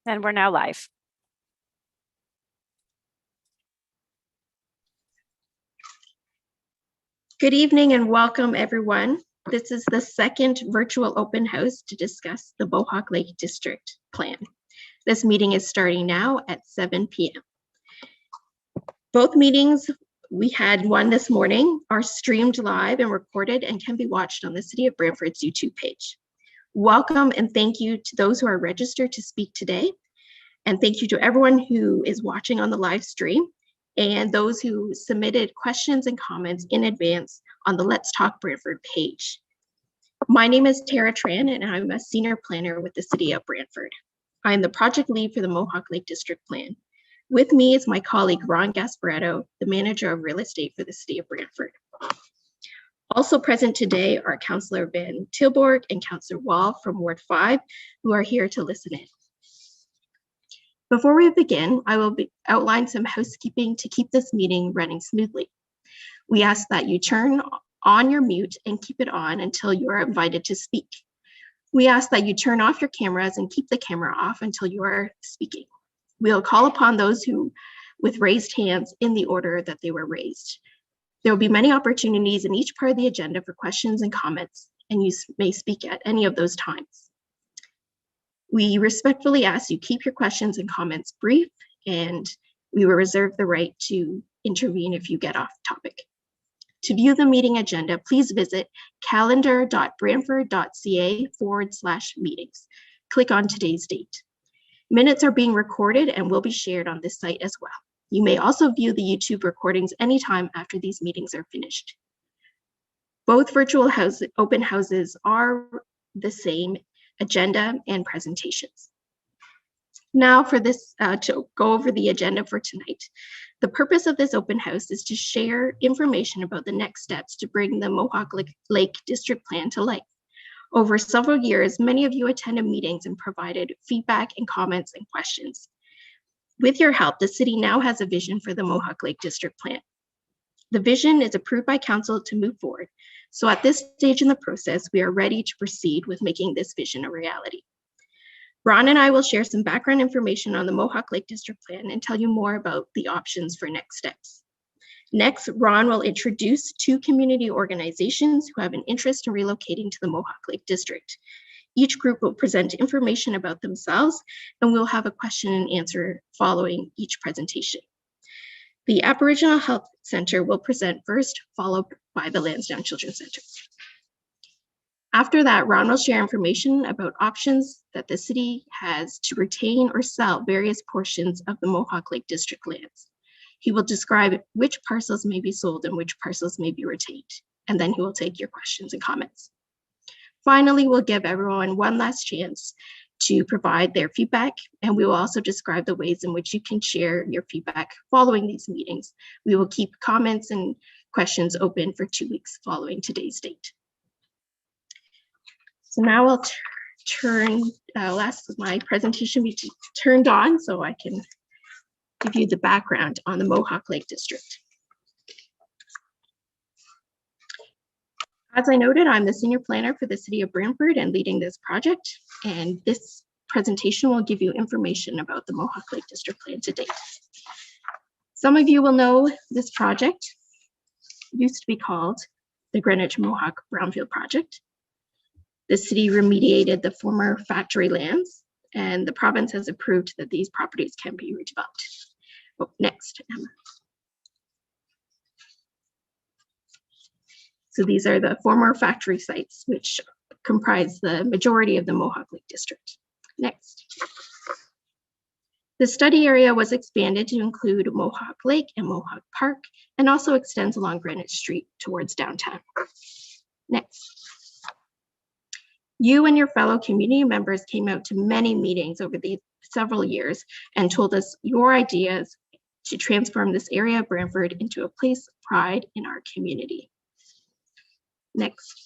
And we're now live. Good evening and welcome, everyone. This is the second virtual open house to discuss the Mohawk Lake District Plan. This meeting is starting now at 7 p.m. Both meetings, we had one this morning, are streamed live and recorded and can be watched on the City of Brantford's YouTube page. Welcome and thank you to those who are registered to speak today. And thank you to everyone who is watching on the live stream and those who submitted questions and comments in advance on the Let's Talk Brantford page. My name is Tara Tran and I'm a senior planner with the City of Brantford. I'm the project lead for the Mohawk Lake District Plan. With me is my colleague Ron Gasparetto, the manager of real estate for the City of Brantford. Also present today are Councillor Van Tilborg and Councillor Wall from Ward 5, who are here to listen in. Before we begin, I will outline some housekeeping to keep this meeting running smoothly. We ask that you turn on your mute and keep it on until you are invited to speak. We ask that you turn off your cameras and keep the camera off until you are speaking. We'll call upon those who with raised hands in the order that they were raised. There will be many opportunities in each part of the agenda for questions and comments, and you may speak at any of those times. We respectfully ask you keep your questions and comments brief, and we will reserve the right to intervene if you get off topic. To view the meeting agenda, please visit calendar.brantford.ca/meetings. Click on today's date. Minutes are being recorded and will be shared on this site as well. You may also view the YouTube recordings anytime after these meetings are finished. Both virtual open houses are the same agenda and presentations. Now for this, to go over the agenda for tonight. The purpose of this open house is to share information about the next steps to bring the Mohawk Lake District Plan to life. Over several years, many of you attended meetings and provided feedback and comments and questions. With your help, the city now has a vision for the Mohawk Lake District Plan. The vision is approved by council to move forward. So at this stage in the process, we are ready to proceed with making this vision a reality. Ron and I will share some background information on the Mohawk Lake District Plan and tell you more about the options for next steps. Next, Ron will introduce two community organizations who have an interest in relocating to the Mohawk Lake District. Each group will present information about themselves, and we'll have a question and answer following each presentation. The Aboriginal Health Center will present first, followed by the Lansdowne Children's Center. After that, Ron will share information about options that the city has to retain or sell various portions of the Mohawk Lake District lands. He will describe which parcels may be sold and which parcels may be retained, and then he will take your questions and comments. Finally, we'll give everyone one last chance to provide their feedback, and we will also describe the ways in which you can share your feedback following these meetings. We will keep comments and questions open for 2 weeks following today's date. So now I'll I'll ask my presentation be turned on so I can give you the background on the Mohawk Lake District. As I noted, I'm the senior planner for the City of Brantford and leading this project, and this presentation will give you information about the Mohawk Lake District Plan to date. Some of you will know this project used to be called the Greenwich Mohawk Brownfield Project. The city remediated the former factory lands, and the province has approved that these properties can be redeveloped. Oh, next, Emma. So these are the former factory sites, which comprise the majority of the Mohawk Lake District. Next. The study area was expanded to include Mohawk Lake and Mohawk Park, and also extends along Greenwich Street towards downtown. Next. You and your fellow community members came out to many meetings over the several years and told us your ideas to transform this area of Brantford into a place of pride in our community. Next.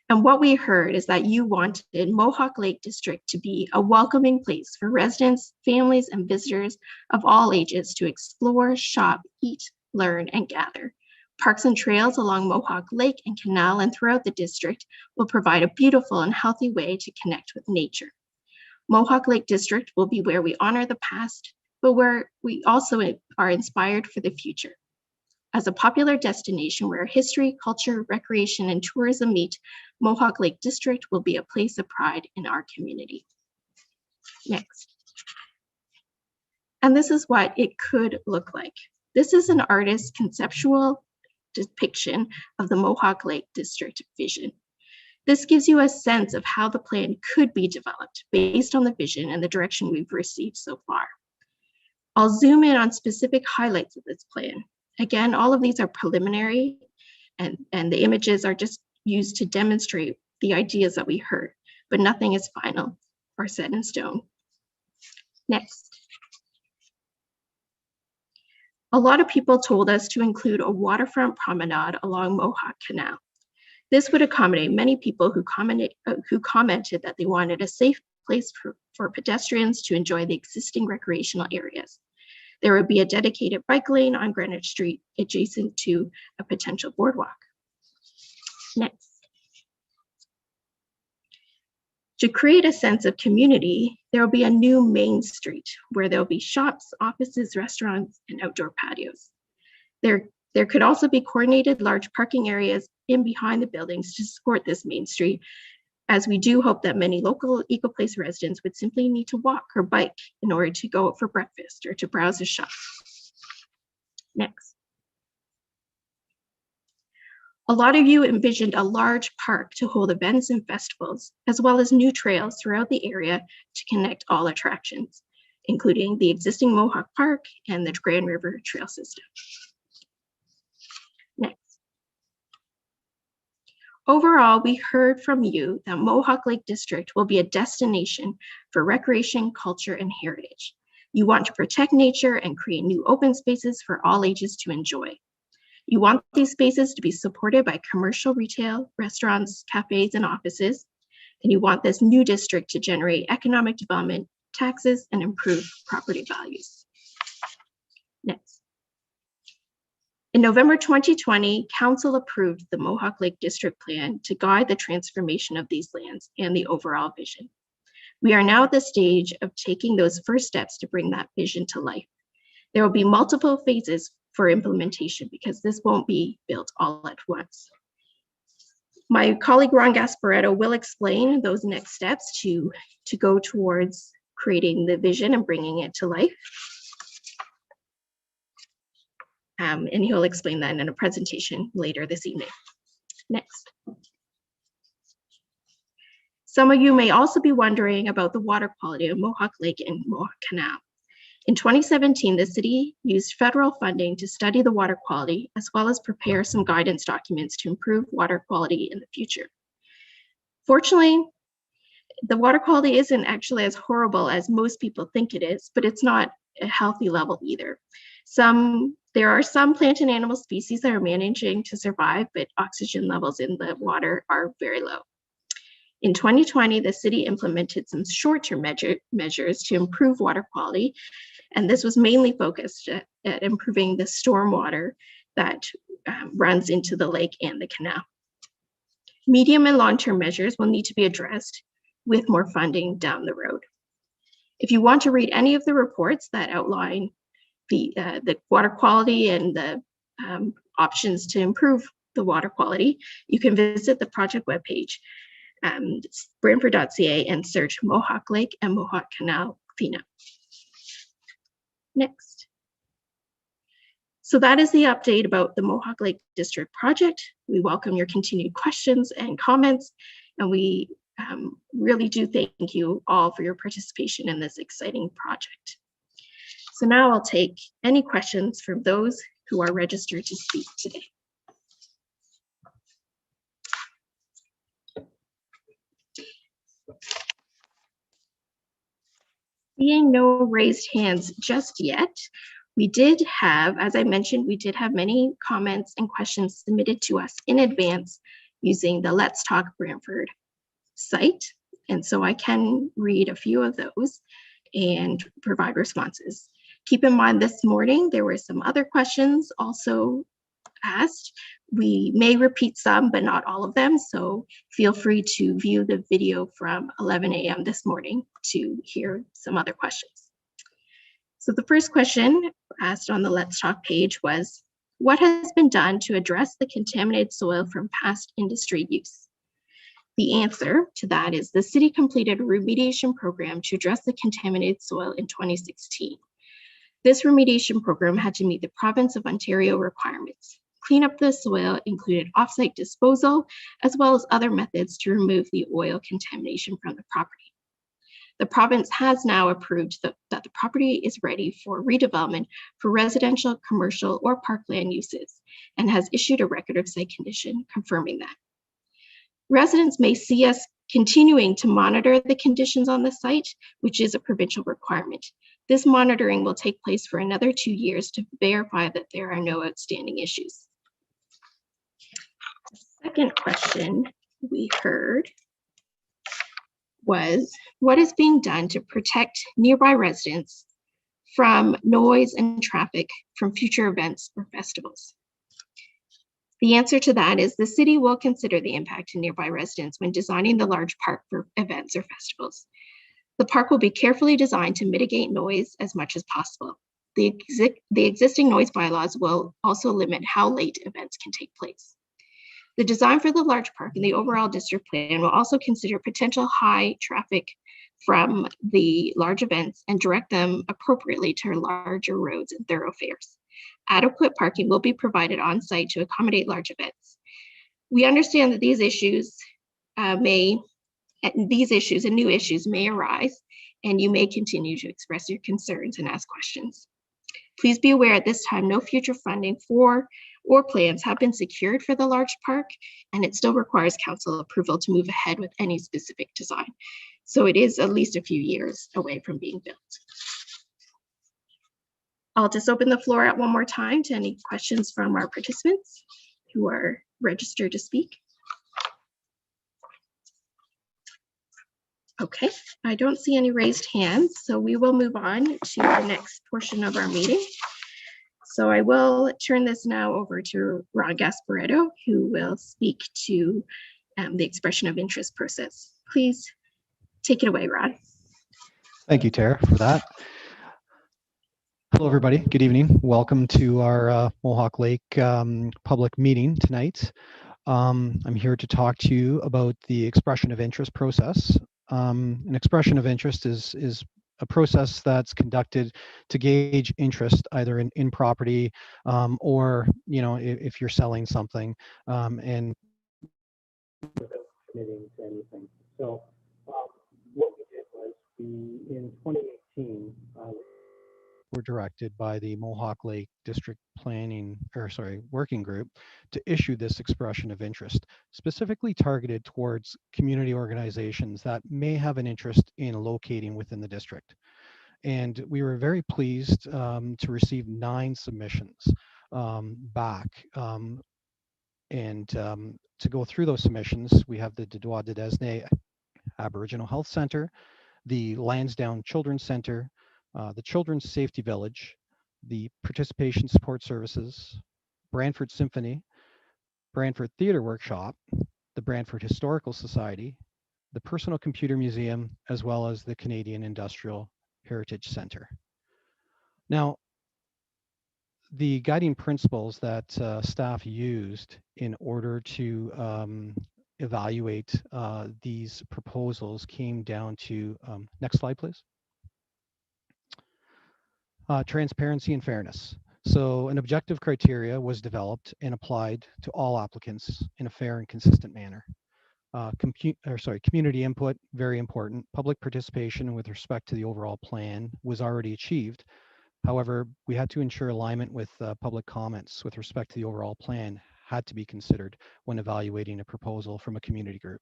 And what we heard is that you wanted Mohawk Lake District to be a welcoming place for residents, families, and visitors of all ages to explore, shop, eat, learn, and gather. Parks and trails along Mohawk Lake and Canal and throughout the district will provide a beautiful and healthy way to connect with nature. Mohawk Lake District will be where we honor the past, but where we also are inspired for the future. As a popular destination where history, culture, recreation, and tourism meet, Mohawk Lake District will be a place of pride in our community. Next. And this is what it could look like. This is an artist's conceptual depiction of the Mohawk Lake District vision. This gives you a sense of how the plan could be developed based on the vision and the direction we've received so far. I'll zoom in on specific highlights of this plan. Again, all of these are preliminary and the images are just used to demonstrate the ideas that we heard, but nothing is final or set in stone. Next. A lot of people told us to include a waterfront promenade along Mohawk Canal. This would accommodate many people who commented that they wanted a safe place for pedestrians to enjoy the existing recreational areas. There would be a dedicated bike lane on Greenwich Street adjacent to a potential boardwalk. Next. To create a sense of community, there will be a new main street where there'll be shops, offices, restaurants, and outdoor patios. There could also be coordinated large parking areas in behind the buildings to support this main street, as we do hope that many local eco-place residents would simply need to walk or bike in order to go out for breakfast or to browse a shop. Next. A lot of you envisioned a large park to hold events and festivals, as well as new trails throughout the area to connect all attractions, including the existing Mohawk Park and the Grand River Trail System. Next. Overall, we heard from you that Mohawk Lake District will be a destination for recreation, culture, and heritage. You want to protect nature and create new open spaces for all ages to enjoy. You want these spaces to be supported by commercial retail, restaurants, cafes, and offices. And you want this new district to generate economic development, taxes, and improve property values. Next. In November 2020, Council approved the Mohawk Lake District Plan to guide the transformation of these lands and the overall vision. We are now at the stage of taking those first steps to bring that vision to life. There will be multiple phases for implementation because this won't be built all at once. My colleague Ron Gasparetto will explain those next steps to go towards creating the vision and bringing it to life. And he'll explain that in a presentation later this evening. Next. Some of you may also be wondering about the water quality of Mohawk Lake and Mohawk Canal. In 2017, the city used federal funding to study the water quality, as well as prepare some guidance documents to improve water quality in the future. Fortunately, the water quality isn't actually as horrible as most people think it is, but it's not a healthy level either. There are some plant and animal species that are managing to survive, but oxygen levels in the water are very low. In 2020, the city implemented some short-term measures to improve water quality, and this was mainly focused at improving the stormwater that runs into the lake and the canal. Medium and long-term measures will need to be addressed with more funding down the road. If you want to read any of the reports that outline the water quality and the options to improve the water quality, you can visit the project webpage, Brantford.ca, and search Mohawk Lake and Mohawk Canal cleanup. Next. So that is the update about the Mohawk Lake District project. We welcome your continued questions and comments, and we really do thank you all for your participation in this exciting project. So now I'll take any questions from those who are registered to speak today. Seeing no raised hands just yet, we did have, as I mentioned, we did have many comments and questions submitted to us in advance using the Let's Talk Brantford site. And so I can read a few of those and provide responses. Keep in mind this morning, there were some other questions also past. We may repeat some, but not all of them. So feel free to view the video from 11 a.m. this morning to hear some other questions. So the first question asked on the Let's Talk page was, what has been done to address the contaminated soil from past industry use? The answer to that is the city completed a remediation program to address the contaminated soil in 2016. This remediation program had to meet the province of Ontario requirements. Clean up the soil included offsite disposal, as well as other methods to remove the oil contamination from the property. The province has now approved that the property is ready for redevelopment for residential, commercial, or parkland uses, and has issued a record of site condition confirming that. Residents may see us continuing to monitor the conditions on the site, which is a provincial requirement. This monitoring will take place for another 2 years to verify that there are no outstanding issues. The second question we heard was, what is being done to protect nearby residents from noise and traffic from future events or festivals? The answer to that is the city will consider the impact to nearby residents when designing the large park for events or festivals. The park will be carefully designed to mitigate noise as much as possible. The existing noise bylaws will also limit how late events can take place. The design for the large park and the overall district plan will also consider potential high traffic from the large events and direct them appropriately to larger roads and thoroughfares. Adequate parking will be provided on site to accommodate large events. We understand that these issues and new issues may arise, and you may continue to express your concerns and ask questions. Please be aware at this time, no future funding for or plans have been secured for the large park, and it still requires council approval to move ahead with any specific design. So it is at least a few years away from being built. I'll just open the floor at one more time to any questions from our participants who are registered to speak. Okay, I don't see any raised hands, so we will move on to the next portion of our meeting. So I will turn this now over to Ron Gasparetto, who will speak to the expression of interest process. Please take it away, Ron. Thank you, Tara, for that. Hello, everybody. Good evening. Welcome to our Mohawk Lake public meeting tonight. I'm here to talk to you about the expression of interest process. An expression of interest is a process that's conducted to gauge interest either in property or, if you're selling something and without committing to anything. So what we did was in 2018, were directed by the Mohawk Lake District Working Group to issue this expression of interest, specifically targeted towards community organizations that may have an interest in locating within the district. And we were very pleased to receive 9 submissions back. To go through those submissions, we have the Dedois de Desnay Aboriginal Health Center, the Lansdowne Children's Center, the Children's Safety Village, the Participation Support Services, Brantford Symphony, Brantford Theatre Workshop, the Brantford Historical Society, the Personal Computer Museum, as well as the Canadian Industrial Heritage Center. Now, the guiding principles that staff used in order to evaluate these proposals came down to, next slide, please. Transparency and fairness. So an objective criteria was developed and applied to all applicants in a fair and consistent manner. Community input, very important. Public participation with respect to the overall plan was already achieved. However, we had to ensure alignment with public comments with respect to the overall plan had to be considered when evaluating a proposal from a community group.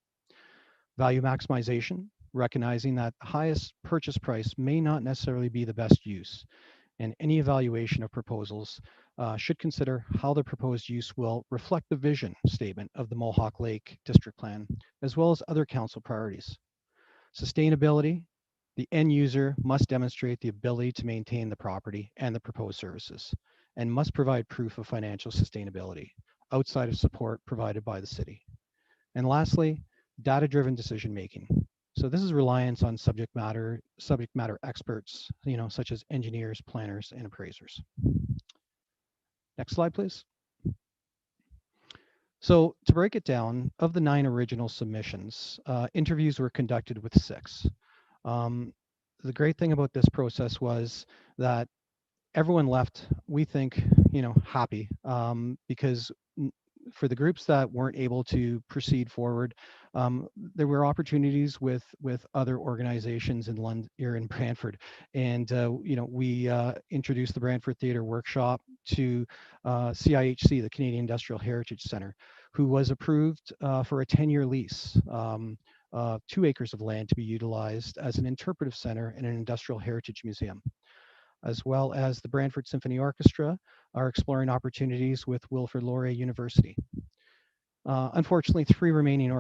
Value maximization, recognizing that the highest purchase price may not necessarily be the best use, and any evaluation of proposals should consider how the proposed use will reflect the vision statement of the Mohawk Lake District Plan, as well as other council priorities. Sustainability, the end user must demonstrate the ability to maintain the property and the proposed services. and must provide proof of financial sustainability outside of support provided by the city. And lastly, data-driven decision-making. So this is reliance on subject matter experts, such as engineers, planners, and appraisers. Next slide, please. So to break it down, of the 9 original submissions, interviews were conducted with 6. The great thing about this process was that everyone left, we think, happy, because for the groups that weren't able to proceed forward, there were opportunities with other organizations in London, here in Brantford, and we introduced the Brantford Theatre Workshop to CIHC, the Canadian Industrial Heritage Centre, who was approved for a 10-year lease. 2 acres of land to be utilized as an interpretive center and an industrial heritage museum, as well as the Brantford Symphony Orchestra are exploring opportunities with Wilfrid Laurier University. Unfortunately, 3 remaining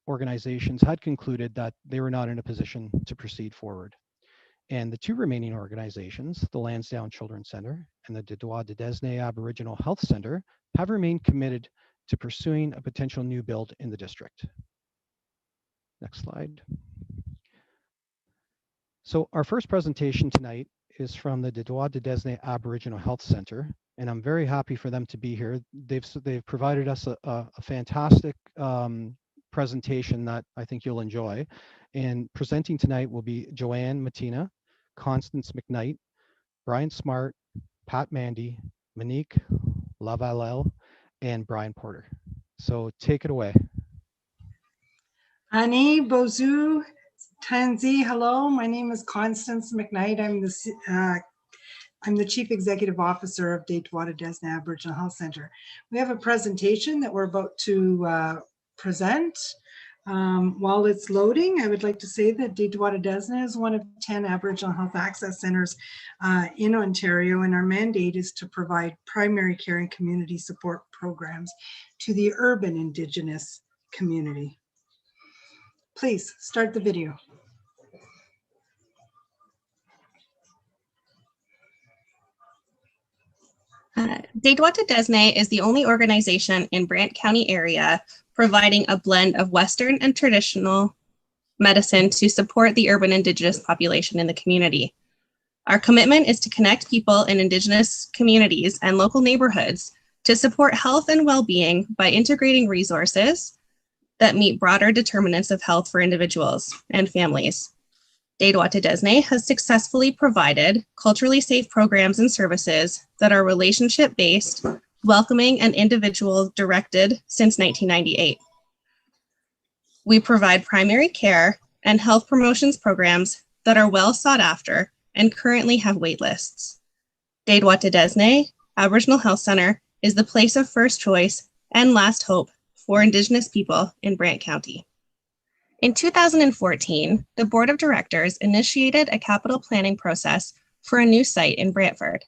organizations had concluded that they were not in a position to proceed forward. And the 2 remaining organizations, the Lansdowne Children's Centre and the Dedois de Desnay Aboriginal Health Centre, have remained committed to pursuing a potential new build in the district. Next slide. So our first presentation tonight is from the Dedois de Desnay Aboriginal Health Centre, and I'm very happy for them to be here. They've provided us a fantastic presentation that I think you'll enjoy. And presenting tonight will be Joanne Matina, Constance McKnight, Brian Smart, Pat Mandy, Monique Lavalelle, and Brian Porter. So take it away. Ani Bozu Tanzi, hello. My name is Constance McKnight. I'm the Chief Executive Officer of Dedois de Desnay Aboriginal Health Centre. We have a presentation that we're about to present. While it's loading, I would like to say that Dedois de Desnay is one of 10 Aboriginal Health Access Centres in Ontario, and our mandate is to provide primary care and community support programs to the urban Indigenous community. Please start the video. Dedois de Desnay is the only organization in Brant County area providing a blend of Western and traditional medicine to support the urban Indigenous population in the community. Our commitment is to connect people in Indigenous communities and local neighborhoods to support health and well-being by integrating resources that meet broader determinants of health for individuals and families. Dedois de Desnay has successfully provided culturally safe programs and services that are relationship-based, welcoming, and individual-directed since 1998. We provide primary care and health promotions programs that are well sought after and currently have wait lists. Dedois de Desnay Aboriginal Health Centre is the place of first choice and last hope for Indigenous people in Brant County. In 2014, the Board of Directors initiated a capital planning process for a new site in Brantford.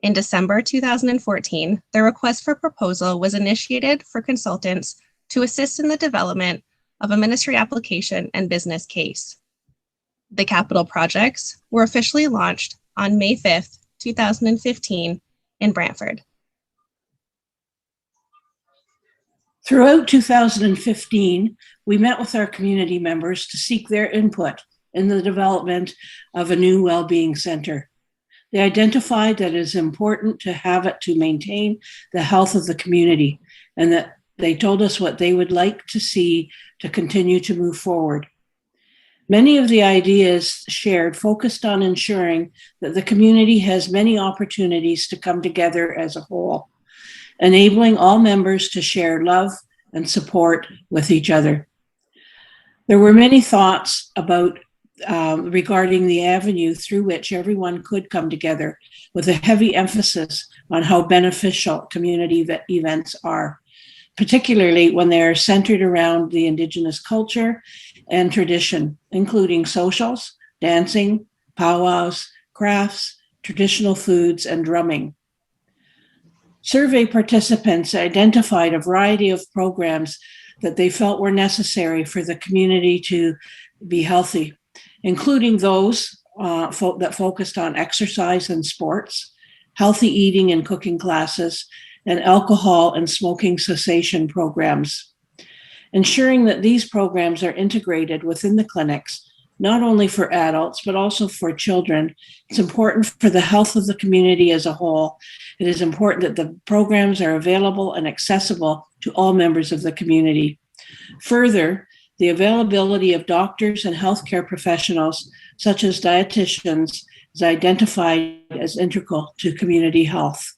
In December 2014, the request for proposal was initiated for consultants to assist in the development of a ministry application and business case. The capital projects were officially launched on May 5th, 2015 in Brantford. Throughout 2015, we met with our community members to seek their input in the development of a new well-being center. They identified that it is important to have it to maintain the health of the community, and that they told us what they would like to see to continue to move forward. Many of the ideas shared focused on ensuring that the community has many opportunities to come together as a whole, enabling all members to share love and support with each other. There were many thoughts about regarding the avenue through which everyone could come together, with a heavy emphasis on how beneficial community events are, particularly when they are centered around the Indigenous culture and tradition, including socials, dancing, powwows, crafts, traditional foods, and drumming. Survey participants identified a variety of programs that they felt were necessary for the community to be healthy, including those that focused on exercise and sports, healthy eating and cooking classes, and alcohol and smoking cessation programs. Ensuring that these programs are integrated within the clinics, not only for adults, but also for children. It's important for the health of the community as a whole. It is important that the programs are available and accessible to all members of the community. Further, the availability of doctors and healthcare professionals, such as dietitians, is identified as integral to community health.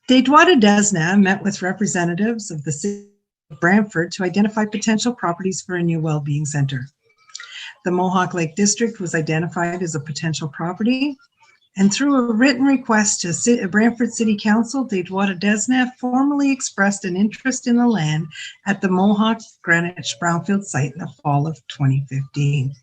Datewater Desna met with representatives of the City of Brantford to identify potential properties for a new wellbeing center. The Mohawk Lake District was identified as a potential property, and through a written request to Brantford City Council, Datewater Desna formally expressed an interest in the land at the Mohawk Greenwich Brownfield site in the fall of 2015.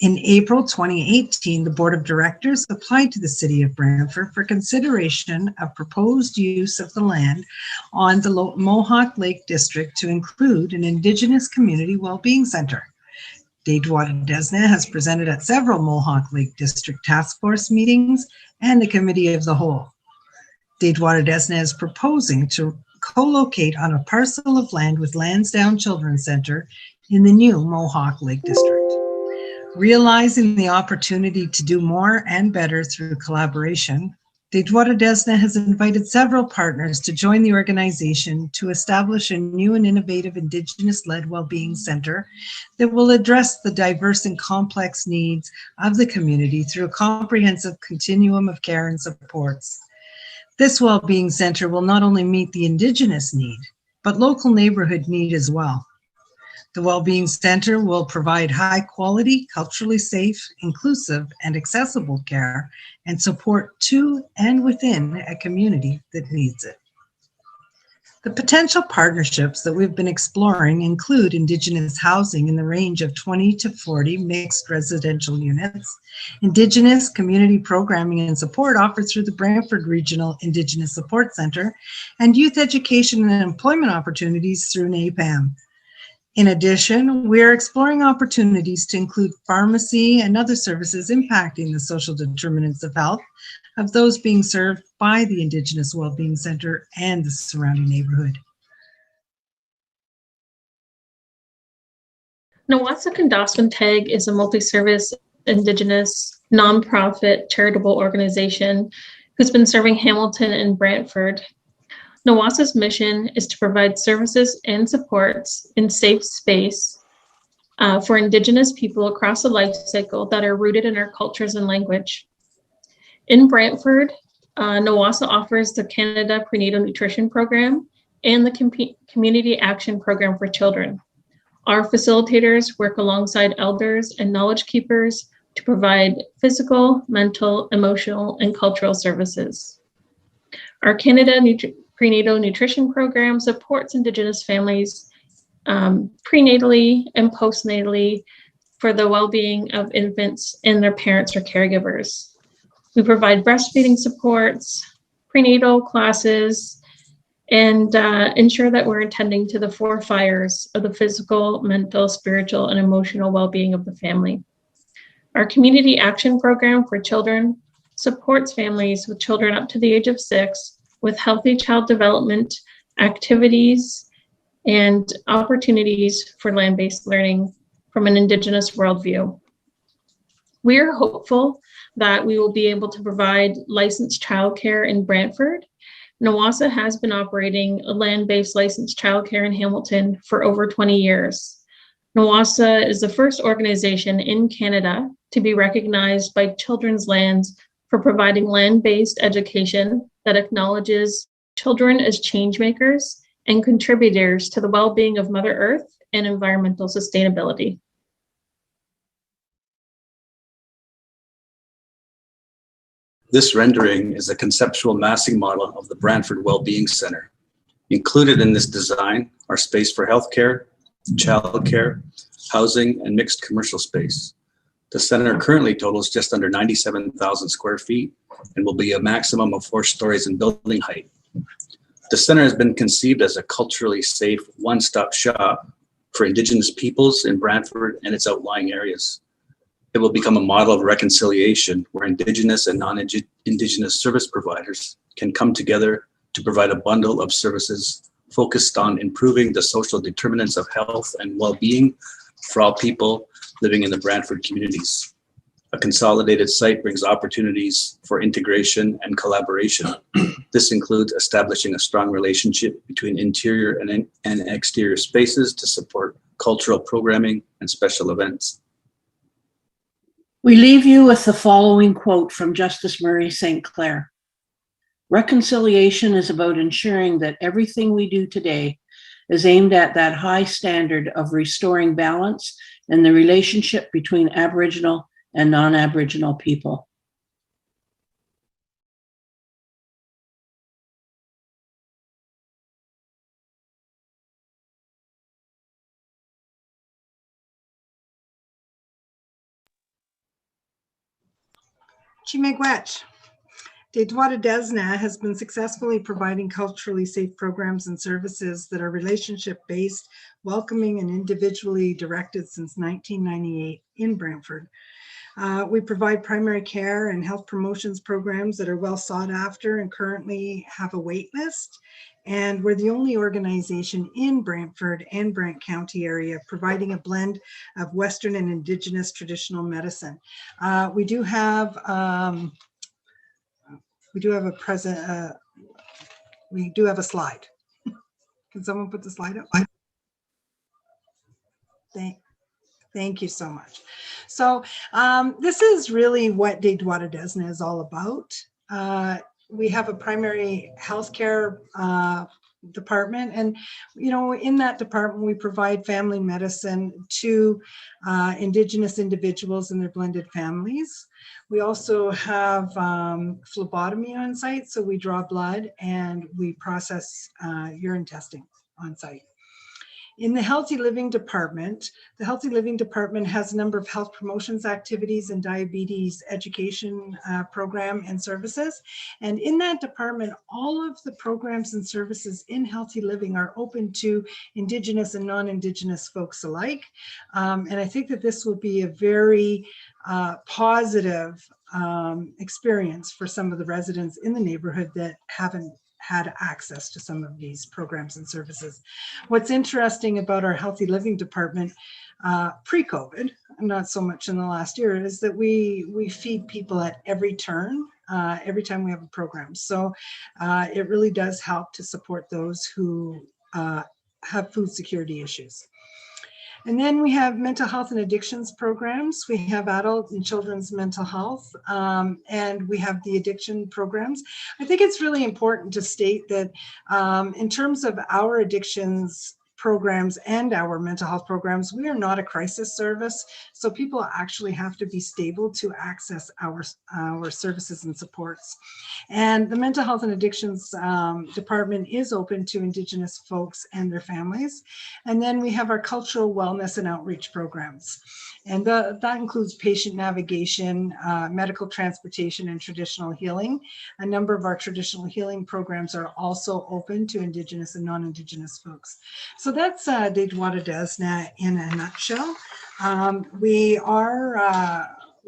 In April 2018, the Board of Directors applied to the City of Brantford for consideration of proposed use of the land on the Mohawk Lake District to include an Indigenous Community Wellbeing Center. Datewater Desna has presented at several Mohawk Lake District Task Force meetings and the Committee of the Whole. Datewater Desna is proposing to co-locate on a parcel of land with Lansdowne Children's Center in the new Mohawk Lake District. Realizing the opportunity to do more and better through collaboration, Datewater Desna has invited several partners to join the organization to establish a new and innovative Indigenous-led wellbeing center that will address the diverse and complex needs of the community through a comprehensive continuum of care and supports. This wellbeing center will not only meet the Indigenous need, but local neighborhood need as well. The Wellbeing Center will provide high quality, culturally safe, inclusive, and accessible care and support to and within a community that needs it. The potential partnerships that we've been exploring include Indigenous housing in the range of 20 to 40 mixed residential units, Indigenous community programming and support offered through the Brantford Regional Indigenous Support Center, and youth education and employment opportunities through NAPAM. In addition, we are exploring opportunities to include pharmacy and other services impacting the social determinants of health of those being served by the Indigenous Wellbeing Center and the surrounding neighborhood. CATCHMENT is a multi-service Indigenous nonprofit charitable organization who's been serving Hamilton and Brantford. NAWASA's mission is to provide services and supports in safe space for Indigenous people across the life cycle that are rooted in our cultures and language. In Brantford, NAWASA offers the Canada Prenatal Nutrition Program and the Community Action Program for Children. Our facilitators work alongside elders and knowledge keepers to provide physical, mental, emotional, and cultural services. Our Canada Prenatal Nutrition Program supports Indigenous families prenatally and postnatally for the well-being of infants and their parents or caregivers. We provide breastfeeding supports, prenatal classes, and ensure that we're attending to the 4 fires of the physical, mental, spiritual, and emotional well-being of the family. Our Community Action Program for Children supports families with children up to the age of 6 with healthy child development activities and opportunities for land-based learning from an Indigenous worldview. We are hopeful that we will be able to provide licensed childcare in Brantford. NAWASA has been operating a land-based licensed childcare in Hamilton for over 20 years. NAWASA is the first organization in Canada to be recognized by Children's Lands for providing land-based education that acknowledges children as change makers and contributors to the well-being of Mother Earth and environmental sustainability. This rendering is a conceptual massing model of the Brantford Wellbeing Center. Included in this design are space for healthcare, childcare, housing, and mixed commercial space. The center currently totals just under 97,000 square feet and will be a maximum of 4 stories in building height. The center has been conceived as a culturally safe one-stop shop for Indigenous peoples in Brantford and its outlying areas. It will become a model of reconciliation where Indigenous and non-Indigenous service providers can come together to provide a bundle of services focused on improving the social determinants of health and well-being for all people living in the Brantford communities. A consolidated site brings opportunities for integration and collaboration. This includes establishing a strong relationship between interior and exterior spaces to support cultural programming and special events. We leave you with the following quote from Justice Murray St. Clair. Reconciliation is about ensuring that everything we do today is aimed at that high standard of restoring balance in the relationship between Aboriginal and non-Aboriginal people. Chimegwech. Deitwada Desna has been successfully providing culturally safe programs and services that are relationship-based, welcoming, and individually directed since 1998 in Brantford. We provide primary care and health promotions programs that are well sought after and currently have a wait list. And we're the only organization in Brantford and Brant County area providing a blend of Western and Indigenous traditional medicine. We do have a slide. Can someone put the slide up? Thank you so much. So this is really what Deitwada Desna is all about. We have a primary healthcare department, and in that department we provide family medicine to Indigenous individuals and their blended families. We also have phlebotomy on site, so we draw blood and we process urine testing on site. In the Healthy Living Department, the Healthy Living Department has a number of health promotions activities and diabetes education program and services. And in that department, all of the programs and services in Healthy Living are open to Indigenous and non-Indigenous folks alike. And I think that this will be a very positive experience for some of the residents in the neighborhood that haven't had access to some of these programs and services. What's interesting about our Healthy Living Department pre-COVID, not so much in the last year, is that we feed people at every turn, every time we have a program. So it really does help to support those who have food security issues. And then we have mental health and addictions programs. We have adult and children's mental health, and we have the addiction programs. I think it's really important to state that in terms of our addictions programs and our mental health programs, we are not a crisis service. So people actually have to be stable to access our services and supports. And the mental health and addictions department is open to Indigenous folks and their families. And then we have our cultural wellness and outreach programs. And that includes patient navigation, medical transportation, and traditional healing. A number of our traditional healing programs are also open to Indigenous and non-Indigenous folks. So that's Deitwada Desna in a nutshell. We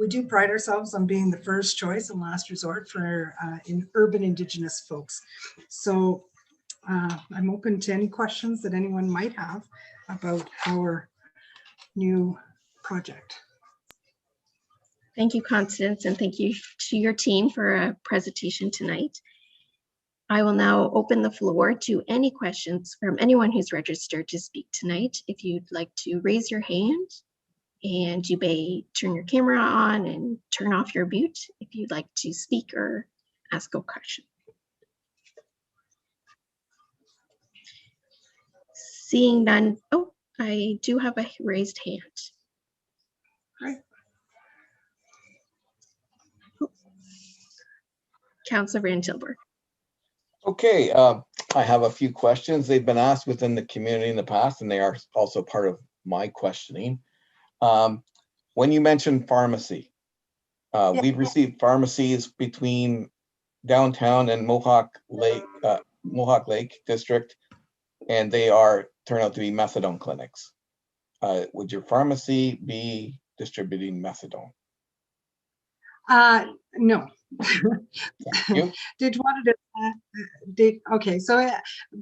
do pride ourselves on being the first choice and last resort for urban Indigenous folks. So I'm open to any questions that anyone might have about our new project. Thank you, Constance, and thank you to your team for a presentation tonight. I will now open the floor to any questions from anyone who's registered to speak tonight. If you'd like to raise your hand, and you may turn your camera on and turn off your mute if you'd like to speak or ask a question. Seeing none, oh, I do have a raised hand. Right. Councilor Van Tilburg. Okay, I have a few questions. They've been asked within the community in the past, and they are also part of my questioning. When you mentioned pharmacy, we've received pharmacies between downtown and Mohawk Lake District, and they turn out to be methadone clinics. Would your pharmacy be distributing methadone? No. You? Okay, so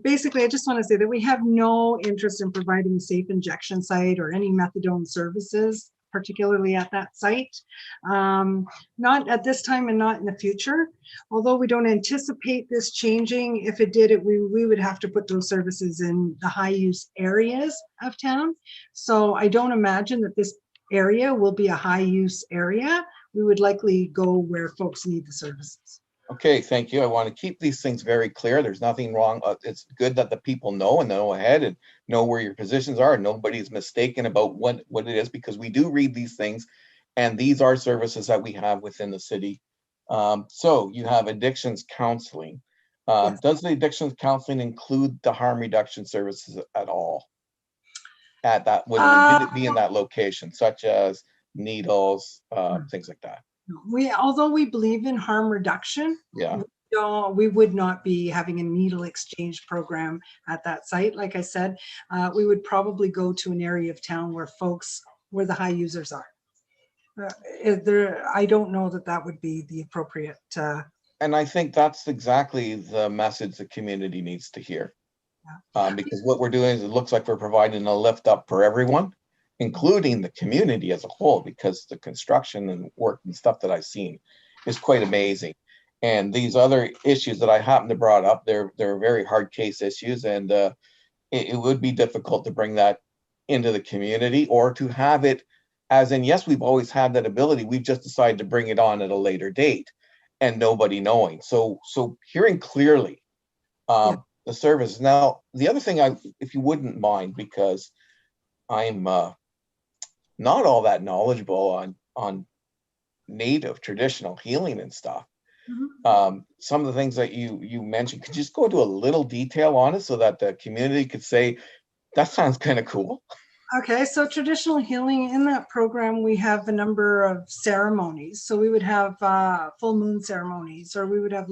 basically, I just want to say that we have no interest in providing a safe injection site or any methadone services, particularly at that site. Not at this time and not in the future. Although we don't anticipate this changing, if it did, we would have to put those services in the high use areas of town. So I don't imagine that this area will be a high use area. We would likely go where folks need the services. Okay, thank you. I want to keep these things very clear. There's nothing wrong. It's good that the people know and know ahead and know where your positions are. Nobody's mistaken about what it is, because we do read these things, and these are services that we have within the city. So you have addictions counseling. Yes. Does the addictions counseling include the harm reduction services at all? Would it be in that location, such as needles, things like that? Although we believe in harm reduction, Yeah. we would not be having a needle exchange program at that site. Like I said, we would probably go to an area of town where the high users are. I don't know that would be the appropriate. And I think that's exactly the message the community needs to hear. Because what we're doing is, it looks like we're providing a lift up for everyone, including the community as a whole, because the construction and work and stuff that I've seen is quite amazing. And these other issues that I happen to brought up, they're very hard case issues, and it would be difficult to bring that into the community, or to have it as in, yes, we've always had that ability. We've just decided to bring it on at a later date and nobody knowing. So hearing clearly the service. Now, the other thing, if you wouldn't mind, because I'm not all that knowledgeable on native traditional healing and stuff. Some of the things that you mentioned, could you just go into a little detail on it so that the community could say, that sounds kind of cool? Okay, so traditional healing, in that program, we have a number of ceremonies. So we would have full moon ceremonies, or we would have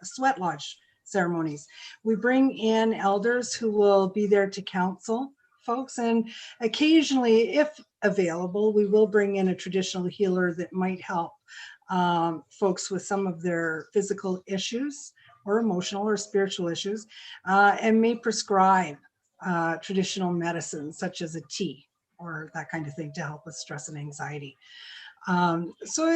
sweat lodge ceremonies. We bring in elders who will be there to counsel folks, and occasionally, if available, we will bring in a traditional healer that might help folks with some of their physical issues or emotional or spiritual issues, and may prescribe traditional medicines such as a tea or that kind of thing to help with stress and anxiety. So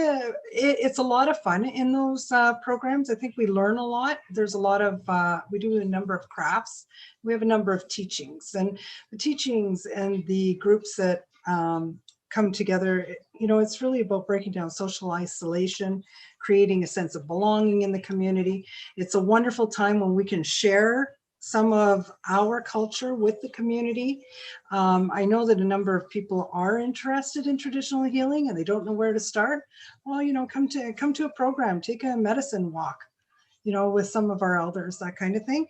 it's a lot of fun in those programs. I think we learn a lot. There's a lot of, we do a number of crafts. We have a number of teachings, and the teachings and the groups that come together, it's really about breaking down social isolation, creating a sense of belonging in the community. It's a wonderful time when we can share some of our culture with the community. I know that a number of people are interested in traditional healing and they don't know where to start. Well, come to a program, take a medicine walk, with some of our elders, that kind of thing.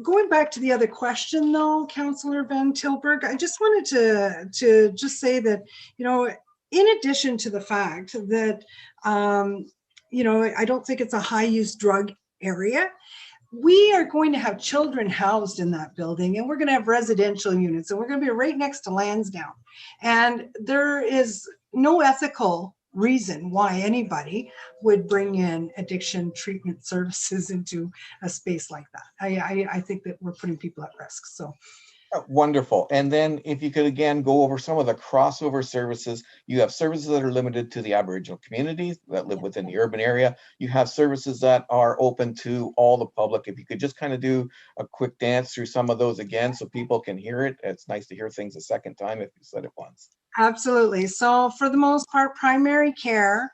Going back to the other question though, Councillor Van Tilburg, I just wanted to just say that, in addition to the fact that, I don't think it's a high use drug area, we are going to have children housed in that building, and we're going to have residential units, and we're going to be right next to Lansdowne. And there is no ethical reason why anybody would bring in addiction treatment services into a space like that. I think that we're putting people at risk. So. Wonderful. And then if you could again go over some of the crossover services. You have services that are limited to the Aboriginal communities that live within the urban area. You have services that are open to all the public. If you could just kind of do a quick dance through some of those again so people can hear it. It's nice to hear things a second time if you said it once. Absolutely. So for the most part, primary care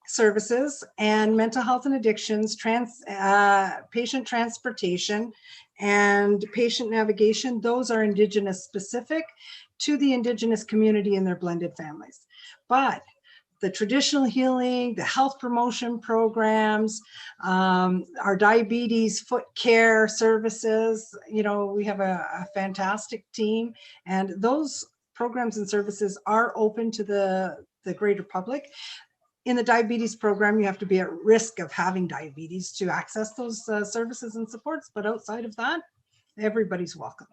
services and mental health and addictions, patient transportation, and patient navigation, those are Indigenous specific to the Indigenous community and their blended families. But the traditional healing, the health promotion programs, our diabetes foot care services, we have a fantastic team, and those programs and services are open to the greater public. In the diabetes program, you have to be at risk of having diabetes to access those services and supports. But outside of that, everybody's welcome.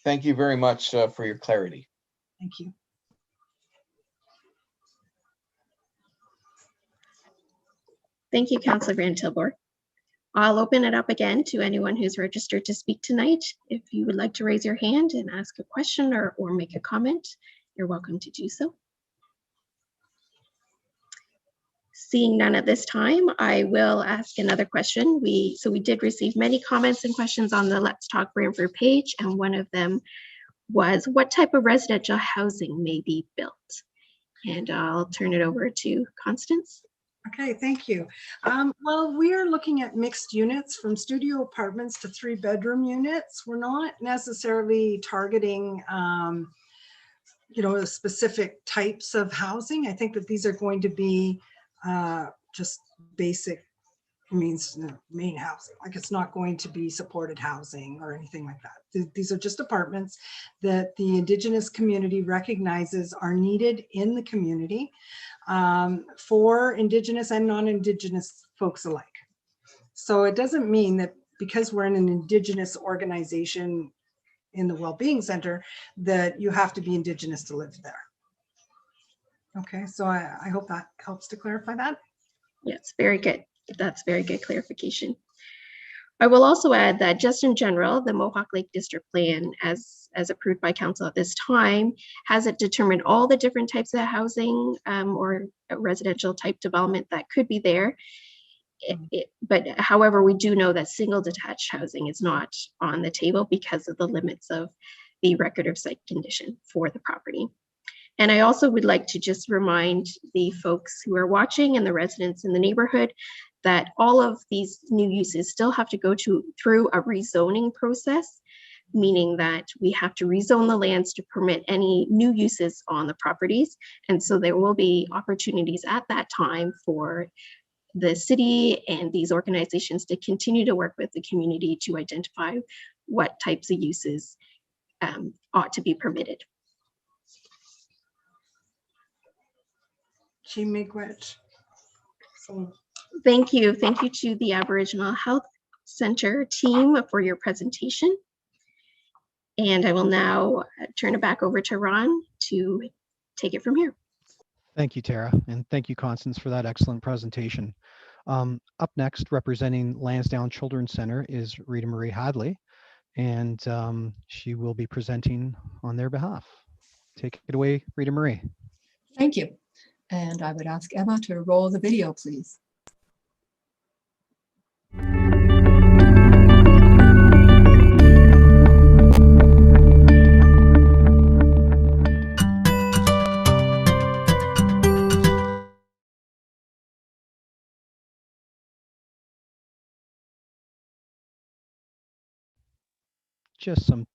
Thank you very much for your clarity. Thank you. Thank you, Councillor Van Tilburg. I'll open it up again to anyone who's registered to speak tonight. If you would like to raise your hand and ask a question or make a comment, you're welcome to do so. Seeing none at this time, I will ask another question. We did receive many comments and questions on the Let's Talk Brantford page, and one of them was, what type of residential housing may be built? And I'll turn it over to Constance. Okay, thank you. Well, we are looking at mixed units from studio apartments to 3-bedroom units. We're not necessarily targeting, specific types of housing. I think that these are going to be just basic main housing. Like, it's not going to be supported housing or anything like that. These are just apartments that the Indigenous community recognizes are needed in the community for Indigenous and non-Indigenous folks alike. So it doesn't mean that because we're in an Indigenous organization in the Wellbeing Center that you have to be Indigenous to live there. Okay, so I hope that helps to clarify that. Yes, very good. That's very good clarification. I will also add that just in general, the Mohawk Lake District Plan, as approved by Council at this time, hasn't determined all the different types of housing or residential type development that could be there. But however, we do know that single detached housing is not on the table because of the limits of the record of site condition for the property. And I also would like to just remind the folks who are watching and the residents in the neighborhood that all of these new uses still have to go through a rezoning process, meaning that we have to rezone the lands to permit any new uses on the properties. And so there will be opportunities at that time for the city and these organizations to continue to work with the community to identify what types of uses ought to be permitted. Thank you. Thank you to the Aboriginal Health Center team for your presentation. And I will now turn it back over to Ron to take it from here. Thank you, Tara, and thank you, Constance, for that excellent presentation. Up next, representing Lansdowne Children's Center is Rita Marie Hadley, and she will be presenting on their behalf. Take it away, Rita Marie. Thank you. And I would ask Emma to roll the video, please. Just some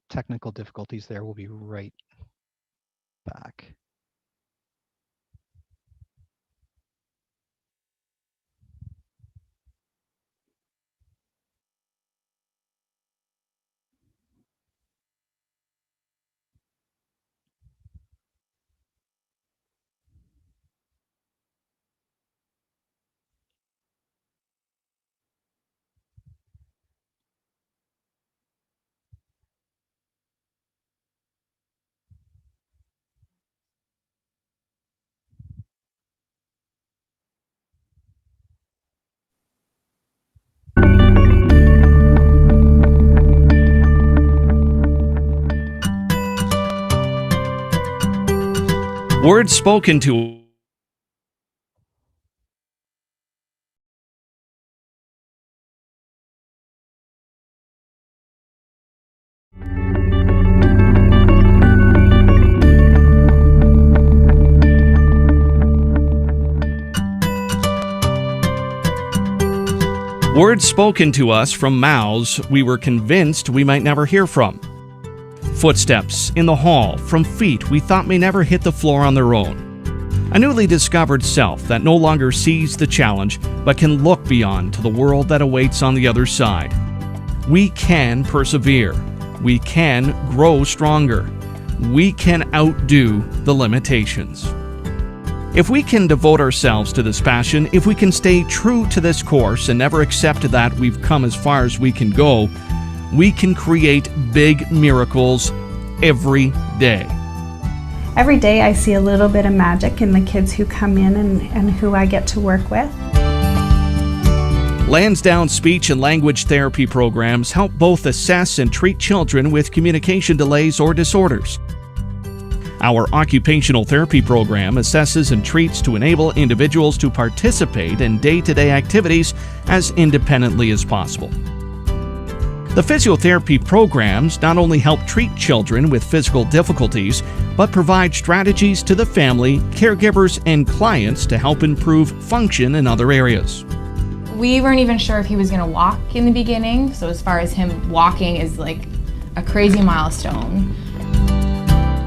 technical difficulties there. We'll be right back. Words spoken to. Words spoken to us from mouths we were convinced we might never hear from. Footsteps in the hall from feet we thought may never hit the floor on their own. A newly discovered self that no longer sees the challenge but can look beyond to the world that awaits on the other side. We can persevere. We can grow stronger. We can outdo the limitations. If we can devote ourselves to this passion, if we can stay true to this course and never accept that we've come as far as we can go, we can create big miracles every day. Every day I see a little bit of magic in the kids who come in and who I get to work with. Lansdowne speech and language therapy programs help both assess and treat children with communication delays or disorders. Our occupational therapy program assesses and treats to enable individuals to participate in day-to-day activities as independently as possible. The physiotherapy programs not only help treat children with physical difficulties, but provide strategies to the family, caregivers, and clients to help improve function in other areas. We weren't even sure if he was going to walk in the beginning, so as far as him walking is like a crazy milestone.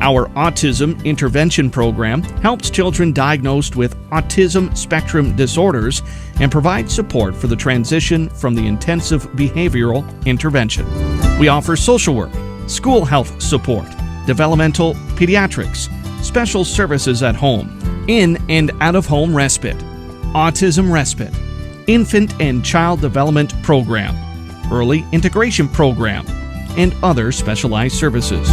Our Autism Intervention Program helps children diagnosed with autism spectrum disorders and provides support for the transition from the intensive behavioral intervention. We offer social work, school health support, developmental pediatrics, special services at home, in and out of home respite, autism respite, infant and child development program, early integration program, and other specialized services.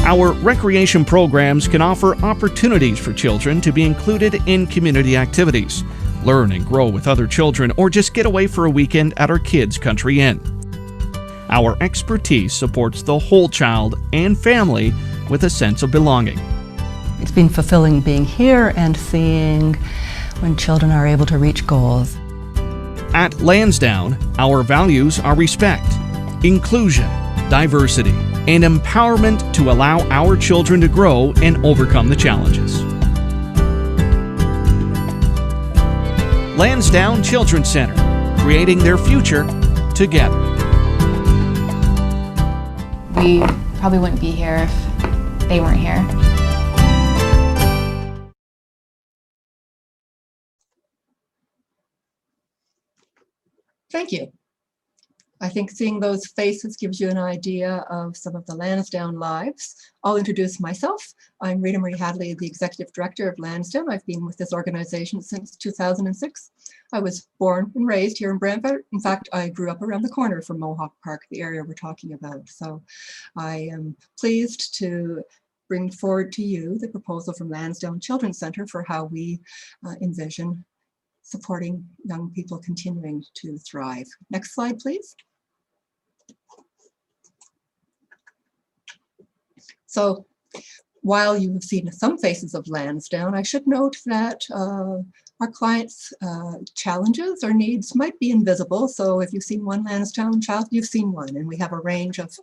Our recreation programs can offer opportunities for children to be included in community activities, learn and grow with other children, or just get away for a weekend at our Kids Country Inn. Our expertise supports the whole child and family with a sense of belonging. It's been fulfilling being here and seeing when children are able to reach goals. At Lansdowne, our values are respect, inclusion, diversity, and empowerment to allow our children to grow and overcome the challenges. Lansdowne Children's Center, creating their future together. We probably wouldn't be here if they weren't here. Thank you. I think seeing those faces gives you an idea of some of the Lansdowne lives. I'll introduce myself. I'm Rita Marie Hadley, the Executive Director of Lansdowne. I've been with this organization since 2006. I was born and raised here in Brantford. In fact, I grew up around the corner from Mohawk Park, the area we're talking about. So I am pleased to bring forward to you the proposal from Lansdowne Children's Center for how we envision supporting young people continuing to thrive. Next slide, please. So while you have seen some faces of Lansdowne, I should note that our clients' challenges or needs might be invisible. So if you've seen one Lansdowne child, you've seen one. And we have a range of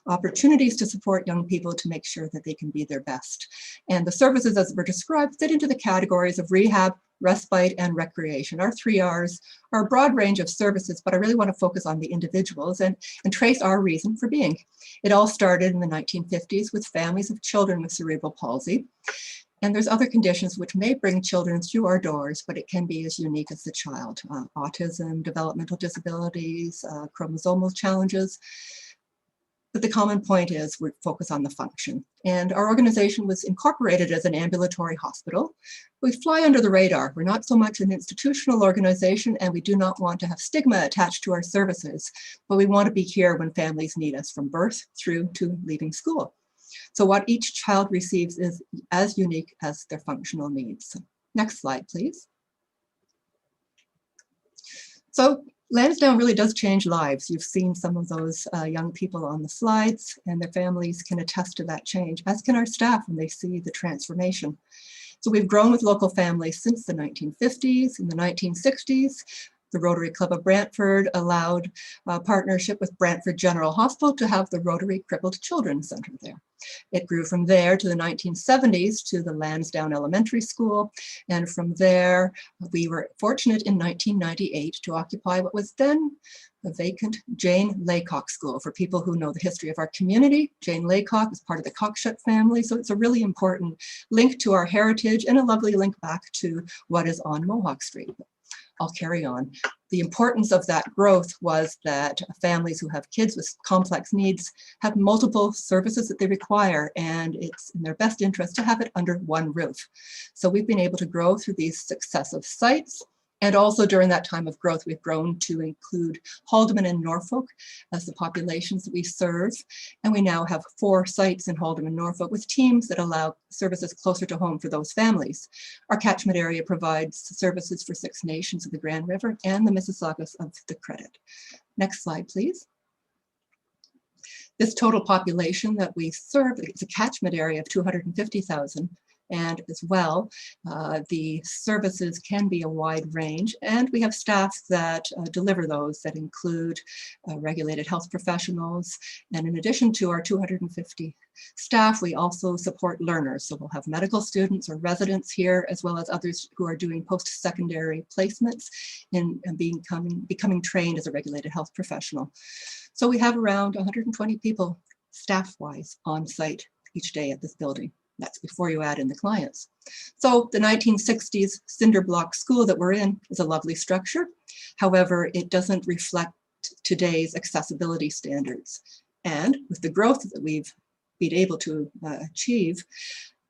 opportunities to support young people to make sure that they can be their best. And the services as were described fit into the categories of rehab, respite, and recreation. Our 3 Rs are a broad range of services, but I really want to focus on the individuals and trace our reason for being. It all started in the 1950s with families of children with cerebral palsy. And there's other conditions which may bring children through our doors, but it can be as unique as the child. Autism, developmental disabilities, chromosomal challenges. But the common point is we focus on the function. And our organization was incorporated as an ambulatory hospital. We fly under the radar. We're not so much an institutional organization, and we do not want to have stigma attached to our services, but we want to be here when families need us from birth through to leaving school. So what each child receives is as unique as their functional needs. Next slide, please. So Lansdowne really does change lives. You've seen some of those young people on the slides, and their families can attest to that change, as can our staff when they see the transformation. So we've grown with local families since the 1950s. In the 1960s, the Rotary Club of Brantford allowed a partnership with Brantford General Hospital to have the Rotary Crippled Children's Center there. It grew from there to the 1970s to the Lansdowne Elementary School. And from there, we were fortunate in 1998 to occupy what was then a vacant Jane Laycock School. For people who know the history of our community, Jane Laycock is part of the Cockshut family. So it's a really important link to our heritage and a lovely link back to what is on Mohawk Street. I'll carry on. The importance of that growth was that families who have kids with complex needs have multiple services that they require, and it's in their best interest to have it under one roof. So we've been able to grow through these successive sites, And also during that time of growth, we've grown to include Haldimand and Norfolk as the populations that we serve. And we now have 4 sites in Haldimand and Norfolk with teams that allow services closer to home for those families. Our catchment area provides services for 6 nations of the Grand River and the Mississaugas of the Credit. Next slide, please. This total population that we serve is a catchment area of 250,000. And as well, the services can be a wide range, and we have staff that deliver those that include regulated health professionals. And in addition to our 250 staff, we also support learners. So we'll have medical students or residents here, as well as others who are doing post-secondary placements in becoming trained as a regulated health professional. So we have around 120 people staff-wise on site each day at this building. That's before you add in the clients. So the 1960s cinder block school that we're in is a lovely structure. However, it doesn't reflect today's accessibility standards. And with the growth that we've been able to achieve,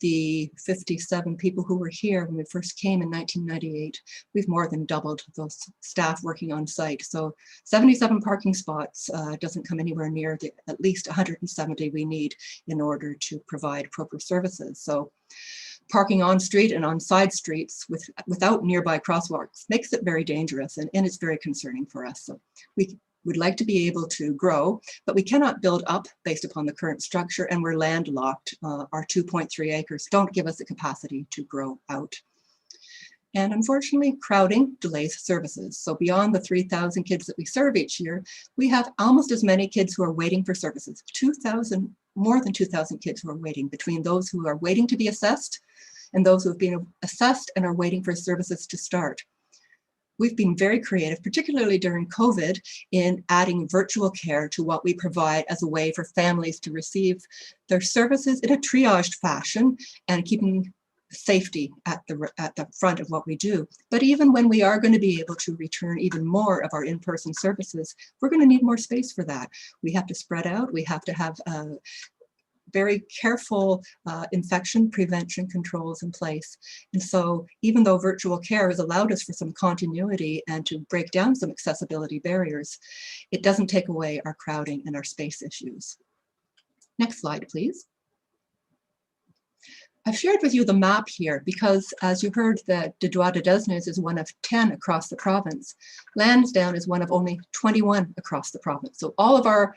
the 57 people who were here when we first came in 1998, we've more than doubled those staff working on site. So 77 parking spots doesn't come anywhere near the at least 170 we need in order to provide proper services. So parking on street and on side streets without nearby crosswalks makes it very dangerous, and it's very concerning for us. So we would like to be able to grow, but we cannot build up based upon the current structure, and we're landlocked. Our 2.3 acres don't give us the capacity to grow out. And unfortunately, crowding delays services. So beyond the 3,000 kids that we serve each year, we have almost as many kids who are waiting for services. More than 2,000 kids who are waiting, between those who are waiting to be assessed and those who have been assessed and are waiting for services to start. We've been very creative, particularly during COVID, in adding virtual care to what we provide as a way for families to receive their services in a triaged fashion and keeping safety at the front of what we do. But even when we are going to be able to return even more of our in-person services, we're going to need more space for that. We have to spread out. We have to have very careful infection prevention controls in place. And so even though virtual care has allowed us for some continuity and to break down some accessibility barriers, it doesn't take away our crowding and our space issues. Next slide, please. I've shared with you the map here because, as you heard, that Detroit-de-Desnes is one of 10 across the province. Lansdowne is one of only 21 across the province. So all of our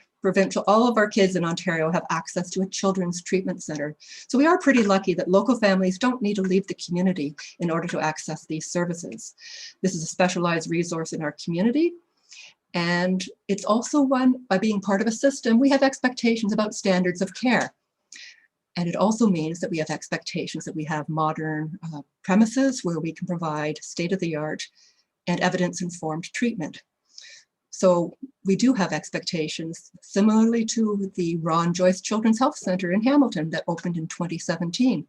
kids in Ontario have access to a children's treatment center. So we are pretty lucky that local families don't need to leave the community in order to access these services. This is a specialized resource in our community. And it's also one, by being part of a system, we have expectations about standards of care. And it also means that we have expectations that we have modern premises where we can provide state-of-the-art and evidence-informed treatment. So we do have expectations similarly to the Ron Joyce Children's Health Center in Hamilton that opened in 2017,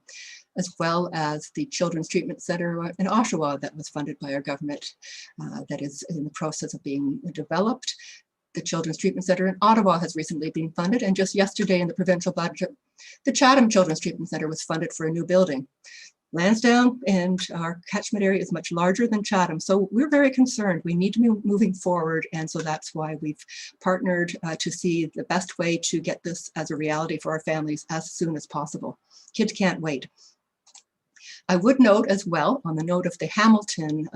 as well as the Children's Treatment Center in Oshawa that was funded by our government that is in the process of being developed. The Children's Treatment Center in Ottawa has recently been funded, and just yesterday in the provincial budget, the Chatham Children's Treatment Center was funded for a new building. Lansdowne and our catchment area is much larger than Chatham, so we're very concerned. We need to be moving forward, and so that's why we've partnered to see the best way to get this as a reality for our families as soon as possible. Kids can't wait. I would note as well, on the note of the Hamilton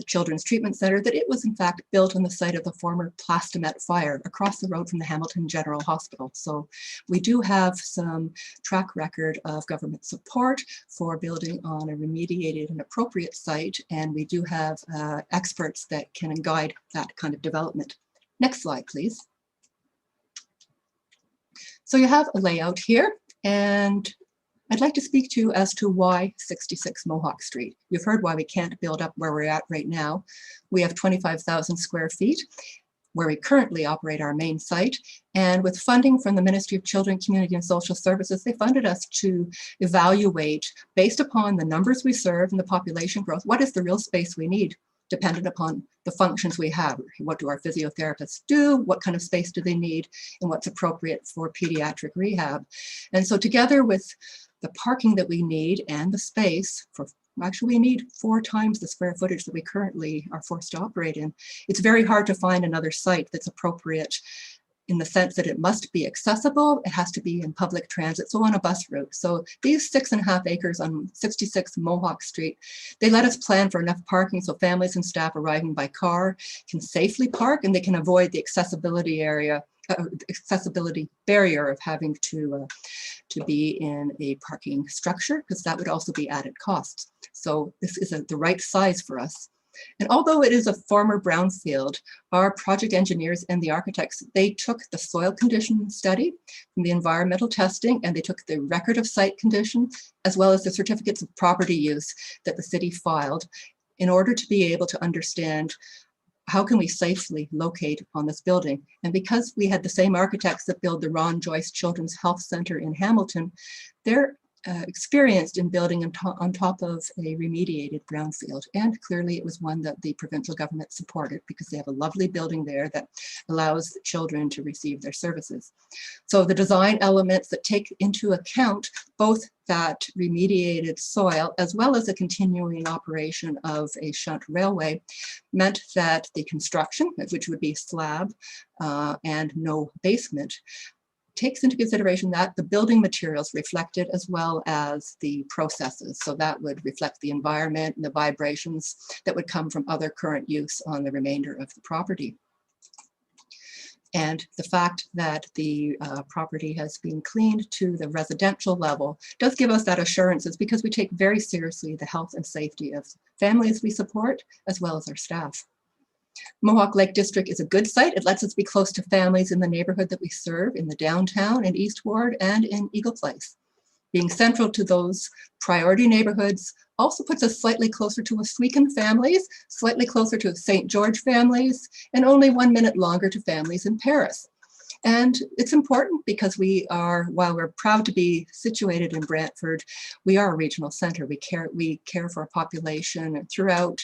Children's Treatment Center, that it was in fact built on the site of the former Plastomet fire across the road from the Hamilton General Hospital. So we do have some track record of government support for building on a remediated and appropriate site, and we do have experts that can guide that kind of development. Next slide, please. So you have a layout here, and I'd like to speak to you as to why 66 Mohawk Street. You've heard why we can't build up where we're at right now. We have 25,000 square feet where we currently operate our main site. And with funding from the Ministry of Children, Community and Social Services, they funded us to evaluate, based upon the numbers we serve and the population growth, what is the real space we need, dependent upon the functions we have. What do our physiotherapists do? What kind of space do they need? And what's appropriate for pediatric rehab? And so together with the parking that we need and the space for, actually we need 4 times the square footage that we currently are forced to operate in. It's very hard to find another site that's appropriate in the sense that it must be accessible, it has to be in public transit, so on a bus route. So these 6.5 acres on 66 Mohawk Street, they let us plan for enough parking so families and staff arriving by car can safely park, and they can avoid the accessibility barrier of having to be in a parking structure, because that would also be added costs. So this is the right size for us. And although it is a former brownfield, our project engineers and the architects, they took the soil condition study from the environmental testing, and they took the record of site condition, as well as the certificates of property use that the city filed, in order to be able to understand how can we safely locate on this building. And because we had the same architects that build the Ron Joyce Children's Health Center in Hamilton, they're experienced in building on top of a remediated brownfield. And clearly it was one that the provincial government supported, because they have a lovely building there that allows children to receive their services. So the design elements that take into account both that remediated soil as well as the continuing operation of a shunt railway meant that the construction, which would be slab and no basement, takes into consideration that the building materials reflected as well as the processes. So that would reflect the environment and the vibrations that would come from other current use on the remainder of the property. And the fact that the property has been cleaned to the residential level does give us that assurances, because we take very seriously the health and safety of families we support, as well as our staff. Mohawk Lake District is a good site. It lets us be close to families in the neighborhood that we serve, in the downtown, in East Ward, and in Eagle Place. Being central to those priority neighborhoods also puts us slightly closer to Oswego families, slightly closer to St. George families, and only 1 minute longer to families in Paris. And it's important because we are, while we're proud to be situated in Brantford, we are a regional center. We care for a population throughout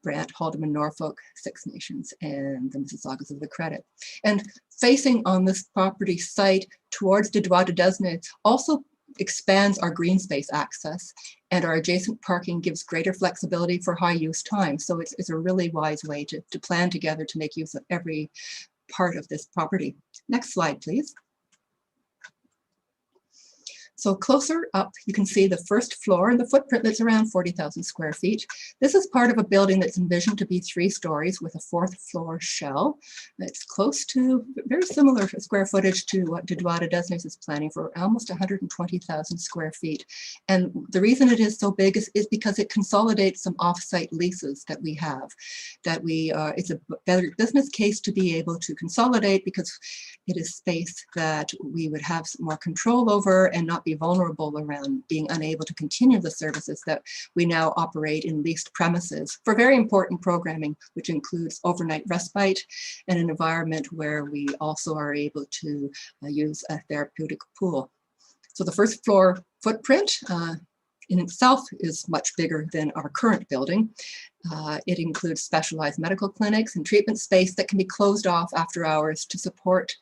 Brant, Haldimand, Norfolk, Six Nations, and the Mississaugas of the Credit. And facing on this property site towards Detroit de Desnay also expands our green space access, and our adjacent parking gives greater flexibility for high use time. So it's a really wise way to plan together to make use of every part of this property. Next slide, please. So closer up, you can see the first floor and the footprint that's around 40,000 square feet. This is part of a building that's envisioned to be 3 stories with a 4th floor shell. It's close to, very similar square footage to what Detroit de Desnay is planning for, almost 120,000 square feet. And the reason it is so big is because it consolidates some off-site leases that we have. It's a better business case to be able to consolidate, because it is space that we would have more control over and not be vulnerable around being unable to continue the services that we now operate in leased premises for very important programming, which includes overnight respite and an environment where we also are able to use a therapeutic pool. So the first floor footprint in itself is much bigger than our current building. It includes specialized medical clinics and treatment space that can be closed off after hours to support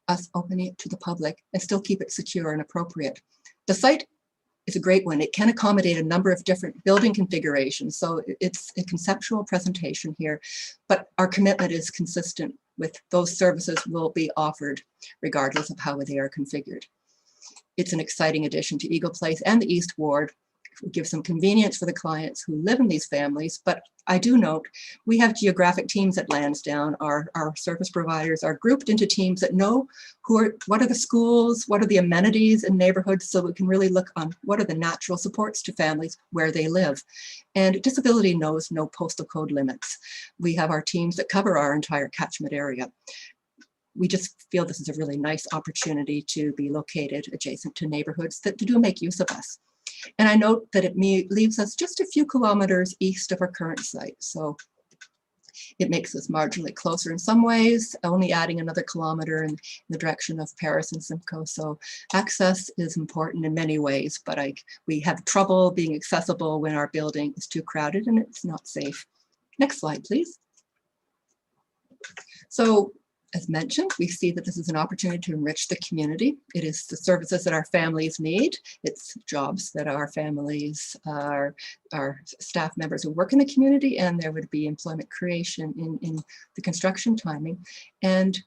us opening it to the public and still keep it secure and appropriate. The site is a great one. It can accommodate a number of different building configurations. So it's a conceptual presentation here, but our commitment is consistent with those services will be offered regardless of how they are configured. It's an exciting addition to Eagle Place and the East Ward. We give some convenience for the clients who live in these families, but I do note we have geographic teams at Lansdowne. Our service providers are grouped into teams that know what are the schools, what are the amenities in neighborhoods, so we can really look on what are the natural supports to families where they live. And disability knows no postal code limits. We have our teams that cover our entire catchment area. We just feel this is a really nice opportunity to be located adjacent to neighborhoods that do make use of us. And I note that it leaves us just a few kilometers east of our current site. So it makes us marginally closer in some ways, only adding another kilometer in the direction of Paris and Simcoe. So access is important in many ways, but we have trouble being accessible when our building is too crowded and it's not safe. Next slide, please. So As mentioned, we see that this is an opportunity to enrich the community. It is the services that our families need. It's jobs that our families, our staff members who work in the community, and there would be employment creation in the construction timing. And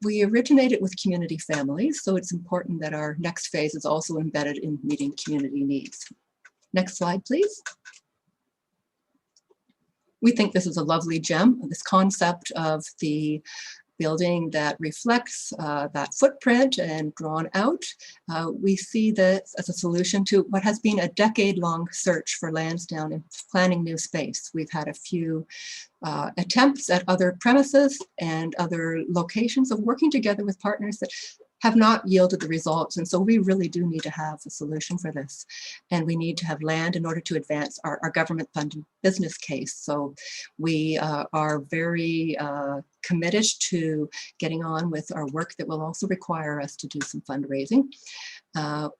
we originated with community families, so it's important that our next phase is also embedded in meeting community needs. Next slide, please. We think this is a lovely gem, this concept of the building that reflects that footprint and drawn out. We see this as a solution to what has been a decade-long search for Lansdowne and planning new space. We've had a few attempts at other premises and other locations of working together with partners that have not yielded the results. And so we really do need to have a solution for this. And we need to have land in order to advance our government funded business case. So we are very committed to getting on with our work that will also require us to do some fundraising.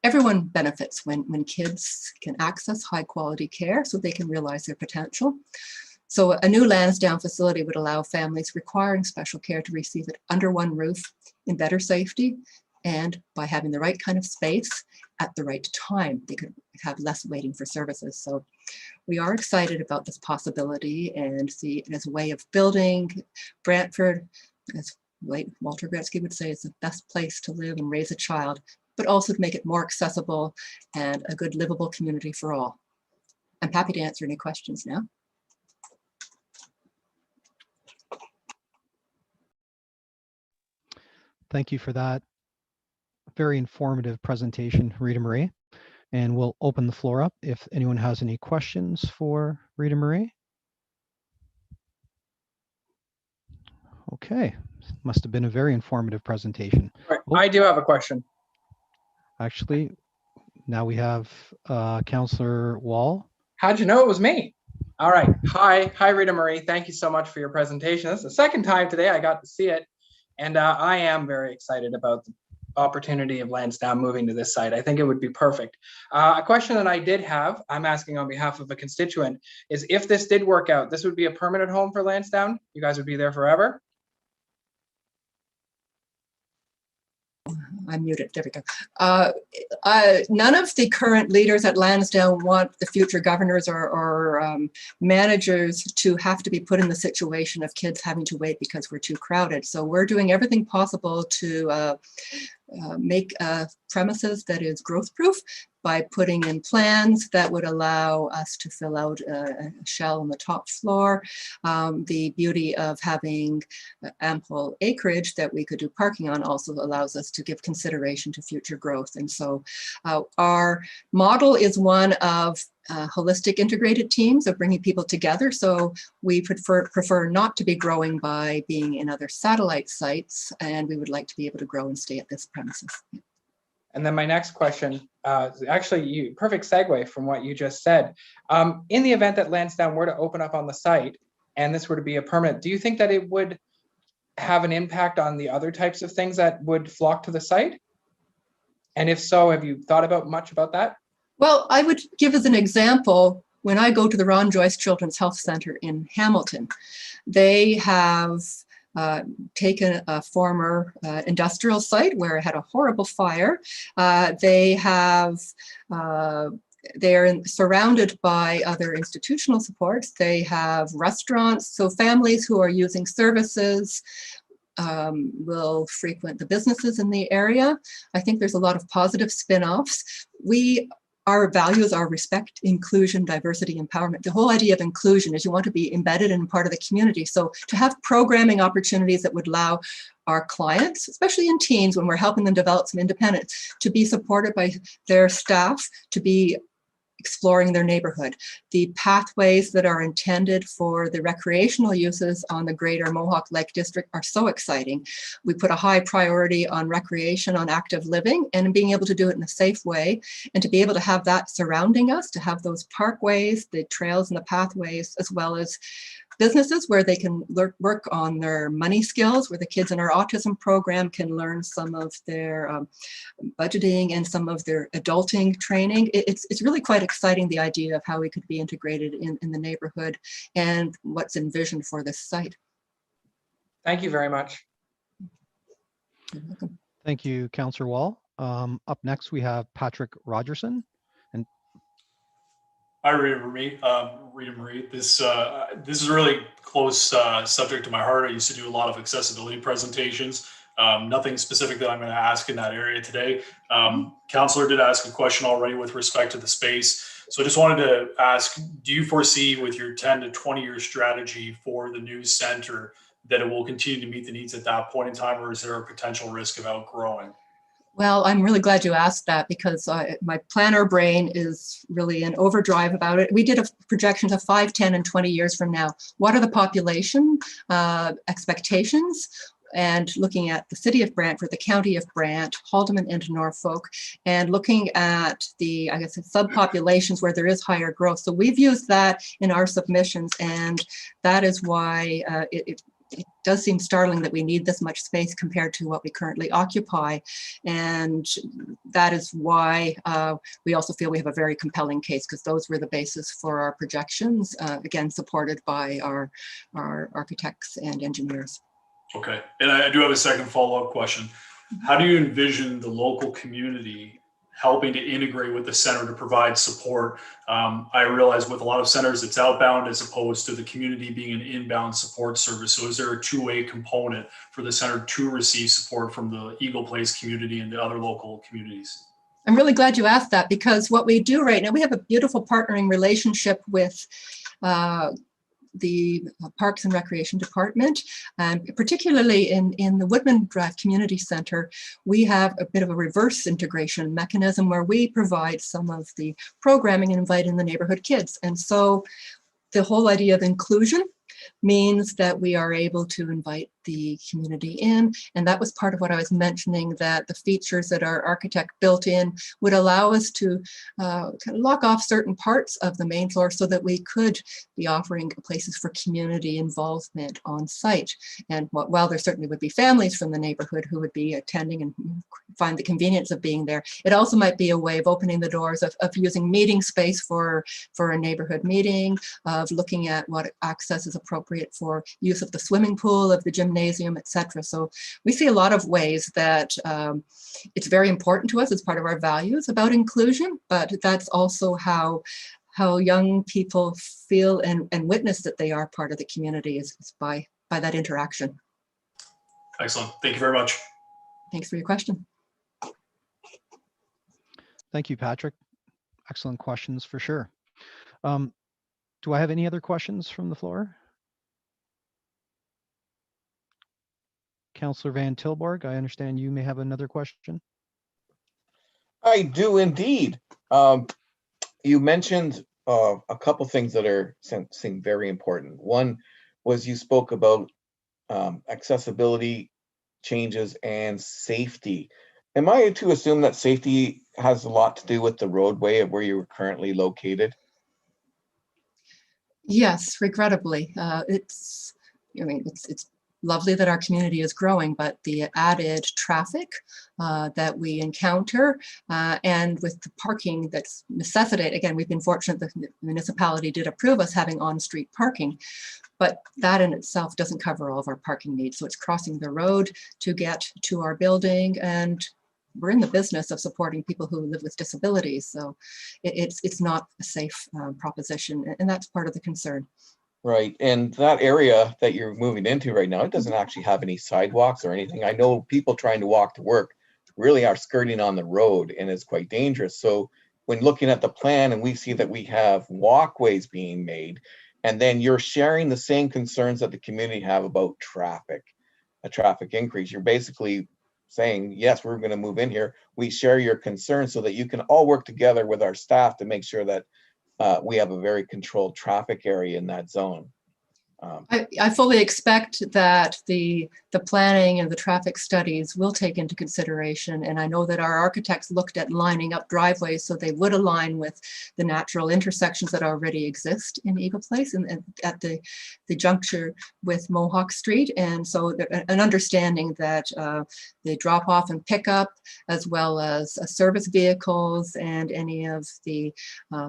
Everyone benefits when kids can access high quality care so they can realize their potential. So a new Lansdowne facility would allow families requiring special care to receive it under one roof in better safety, and by having the right kind of space at the right time. They could have less waiting for services. So we are excited about this possibility and see it as a way of building Brantford, as Walter Gretzky would say, it's the best place to live and raise a child, but also to make it more accessible and a good livable community for all. I'm happy to answer any questions now. Thank you for that very informative presentation, Rita Marie. And we'll open the floor up if anyone has any questions for Rita Marie. Okay, must have been a very informative presentation. Right. I do have a question. Actually, now we have Councillor Wall. How'd you know it was me? All right. Hi, Rita Marie. Thank you so much for your presentation. This is the second time today I got to see it. And I am very excited about the opportunity of Lansdowne moving to this site. I think it would be perfect. A question that I did have, I'm asking on behalf of a constituent, is if this did work out, this would be a permanent home for Lansdowne? You guys would be there forever? I'm muted, there we go. None of the current leaders at Lansdowne want the future governors or managers to have to be put in the situation of kids having to wait because we're too crowded. So we're doing everything possible to make premises that is growth proof by putting in plans that would allow us to fill out a shell on the top floor. The beauty of having ample acreage that we could do parking on also allows us to give consideration to future growth. And so our model is one of holistic integrated teams of bringing people together. So we prefer not to be growing by being in other satellite sites, and we would like to be able to grow and stay at this premises. And then my next question, actually, perfect segue from what you just said. In the event that Lansdowne were to open up on the site and this were to be a permanent, do you think that it would have an impact on the other types of things that would flock to the site? And if so, have you thought much about that? Well, I would give as an example, when I go to the Ron Joyce Children's Health Center in Hamilton, they have taken a former industrial site where it had a horrible fire. They are surrounded by other institutional supports. They have restaurants, so families who are using services will frequent the businesses in the area. I think there's a lot of positive spin-offs. Our values are respect, inclusion, diversity, empowerment. The whole idea of inclusion is you want to be embedded and part of the community. So to have programming opportunities that would allow our clients, especially in teens when we're helping them develop some independence, to be supported by their staff, to be exploring their neighborhood. The pathways that are intended for the recreational uses on the greater Mohawk Lake District are so exciting. We put a high priority on recreation, on active living, and being able to do it in a safe way, and to be able to have that surrounding us, to have those parkways, the trails and the pathways, as well as businesses where they can work on their money skills, where the kids in our autism program can learn some of their budgeting and some of their adulting training. It's really quite exciting, the idea of how we could be integrated in the neighborhood and what's envisioned for this site. Thank you very much. You're welcome. Thank you, Councillor Wall. Up next, we have Patrick Rogerson. And hi, Rita Marie. This is a really close subject to my heart. I used to do a lot of accessibility presentations. Nothing specific that I'm going to ask in that area today. Councillor did ask a question already with respect to the space. So I just wanted to ask, do you foresee with your 10 to 20 year strategy for the new center that it will continue to meet the needs at that point in time, or is there a potential risk of outgrowing? Well, I'm really glad you asked that because my planner brain is really in overdrive about it. We did a projection of 5, 10, and 20 years from now. What are the population expectations? And looking at the City of Brantford, the County of Brant, Haldimand and Norfolk, and looking at the, I guess, subpopulations where there is higher growth. So we've used that in our submissions, and that is why it does seem startling that we need this much space compared to what we currently occupy. And that is why we also feel we have a very compelling case, because those were the basis for our projections, again, supported by our architects and engineers. Okay, and I do have a second follow-up question. How do you envision the local community helping to integrate with the center to provide support? I realize with a lot of centers, it's outbound as opposed to the community being an inbound support service. So is there a two-way component for the center to receive support from the Eagle Place community and the other local communities? I'm really glad you asked that, because what we do right now, we have a beautiful partnering relationship with the Parks and Recreation Department, and particularly in the Woodman Drive Community Center, we have a bit of a reverse integration mechanism where we provide some of the programming and invite in the neighborhood kids. And so the whole idea of inclusion means that we are able to invite the community in. And that was part of what I was mentioning, that the features that our architect built in would allow us to kind of lock off certain parts of the main floor so that we could be offering places for community involvement on site. And while there certainly would be families from the neighborhood who would be attending and find the convenience of being there, it also might be a way of opening the doors of using meeting space for a neighborhood meeting, of looking at what access is appropriate for use of the swimming pool, of the gymnasium, etc. So we see a lot of ways that it's very important to us as part of our values about inclusion, but that's also how young people feel and witness that they are part of the community is by that interaction. Excellent. Thank you very much. Thanks for your question. thank you, Patrick. Excellent questions for sure. Do I have any other questions from the floor? Councillor Van Tilborg, I understand you may have another question. I do indeed. You mentioned a couple things that seem very important. One was you spoke about accessibility changes and safety. Am I to assume that safety has a lot to do with the roadway of where you're currently located? Yes, regrettably. It's lovely that our community is growing, but the added traffic that we encounter and with the parking that's necessitated, again, we've been fortunate that the municipality did approve us having on-street parking, but that in itself doesn't cover all of our parking needs. So it's crossing the road to get to our building, and we're in the business of supporting people who live with disabilities. So it's not a safe proposition, and that's part of the concern. Right, and that area that you're moving into right now, it doesn't actually have any sidewalks or anything. I know people trying to walk to work really are skirting on the road, and it's quite dangerous. So when looking at the plan and we see that we have walkways being made, and then you're sharing the same concerns that the community have about traffic, a traffic increase, you're basically saying, yes, we're going to move in here. We share your concerns so that you can all work together with our staff to make sure that we have a very controlled traffic area in that zone. I fully expect that the planning and the traffic studies will take into consideration, and I know that our architects looked at lining up driveways so they would align with the natural intersections that already exist in Eagle Place and at the juncture with Mohawk Street. And so an understanding that the drop off and pickup, as well as service vehicles and any of the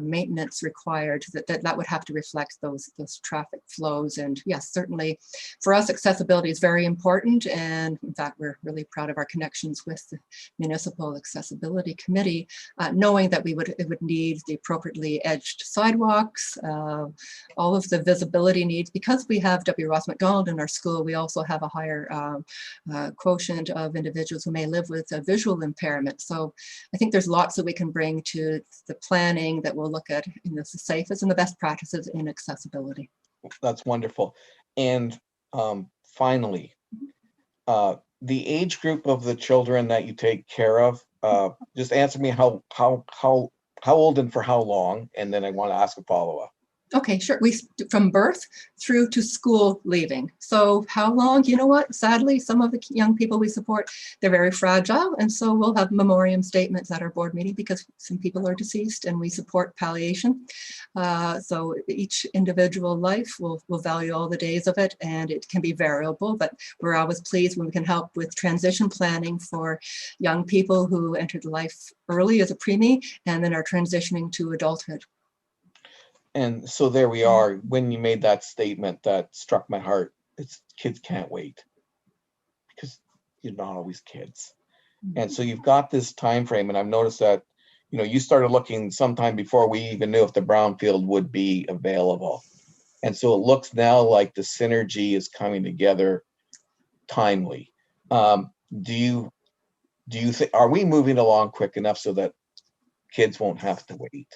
maintenance required, that would have to reflect those traffic flows And yes, certainly for us, accessibility is very important. And in fact, we're really proud of our connections with the Municipal Accessibility Committee, knowing that it would need the appropriately edged sidewalks, all of the visibility needs. Because we have W. Ross Macdonald in our school, we also have a higher quotient of individuals who may live with a visual impairment. So I think there's lots that we can bring to the planning that will look at the safest and the best practices in accessibility. That's wonderful. And finally, the age group of the children that you take care of, just answer me how old and for how long, and then I want to ask a follow-up. Okay, sure. From birth through to school leaving. So how long? You know what? Sadly, some of the young people we support, they're very fragile. And so we'll have memoriam statements at our board meeting because some people are deceased and we support palliation. So each individual life, we'll value all the days of it, and it can be variable, but we're always pleased when we can help with transition planning for young people who entered life early as a preemie and then are transitioning to adulthood. And so there we are. When you made that statement, that struck my heart. It's kids can't wait, because you're not always kids. And so you've got this time frame, and I've noticed that, you know, you started looking sometime before we even knew if the brownfield would be available. And so it looks now like the synergy is coming together timely. Do you think, are we moving along quick enough so that kids won't have to wait?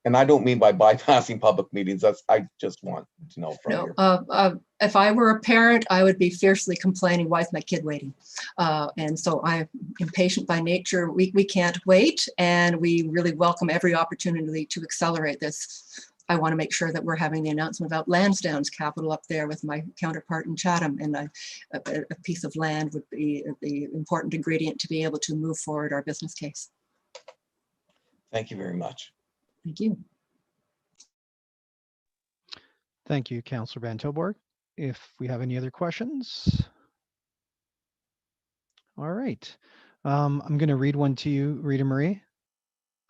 And I don't mean by bypassing public meetings. I just want to know from you. If I were a parent, I would be fiercely complaining, why is my kid waiting? And so I'm impatient by nature. We can't wait, and we really welcome every opportunity to accelerate this. I want to make sure that we're having the announcement about Lansdowne's capital up there with my counterpart in Chatham, and a piece of land would be the important ingredient to be able to move forward our business case. Thank you very much. Thank you. Thank you, Councillor Van Tilburg. If we have any other questions. All right. I'm going to read one to you, Rita Marie,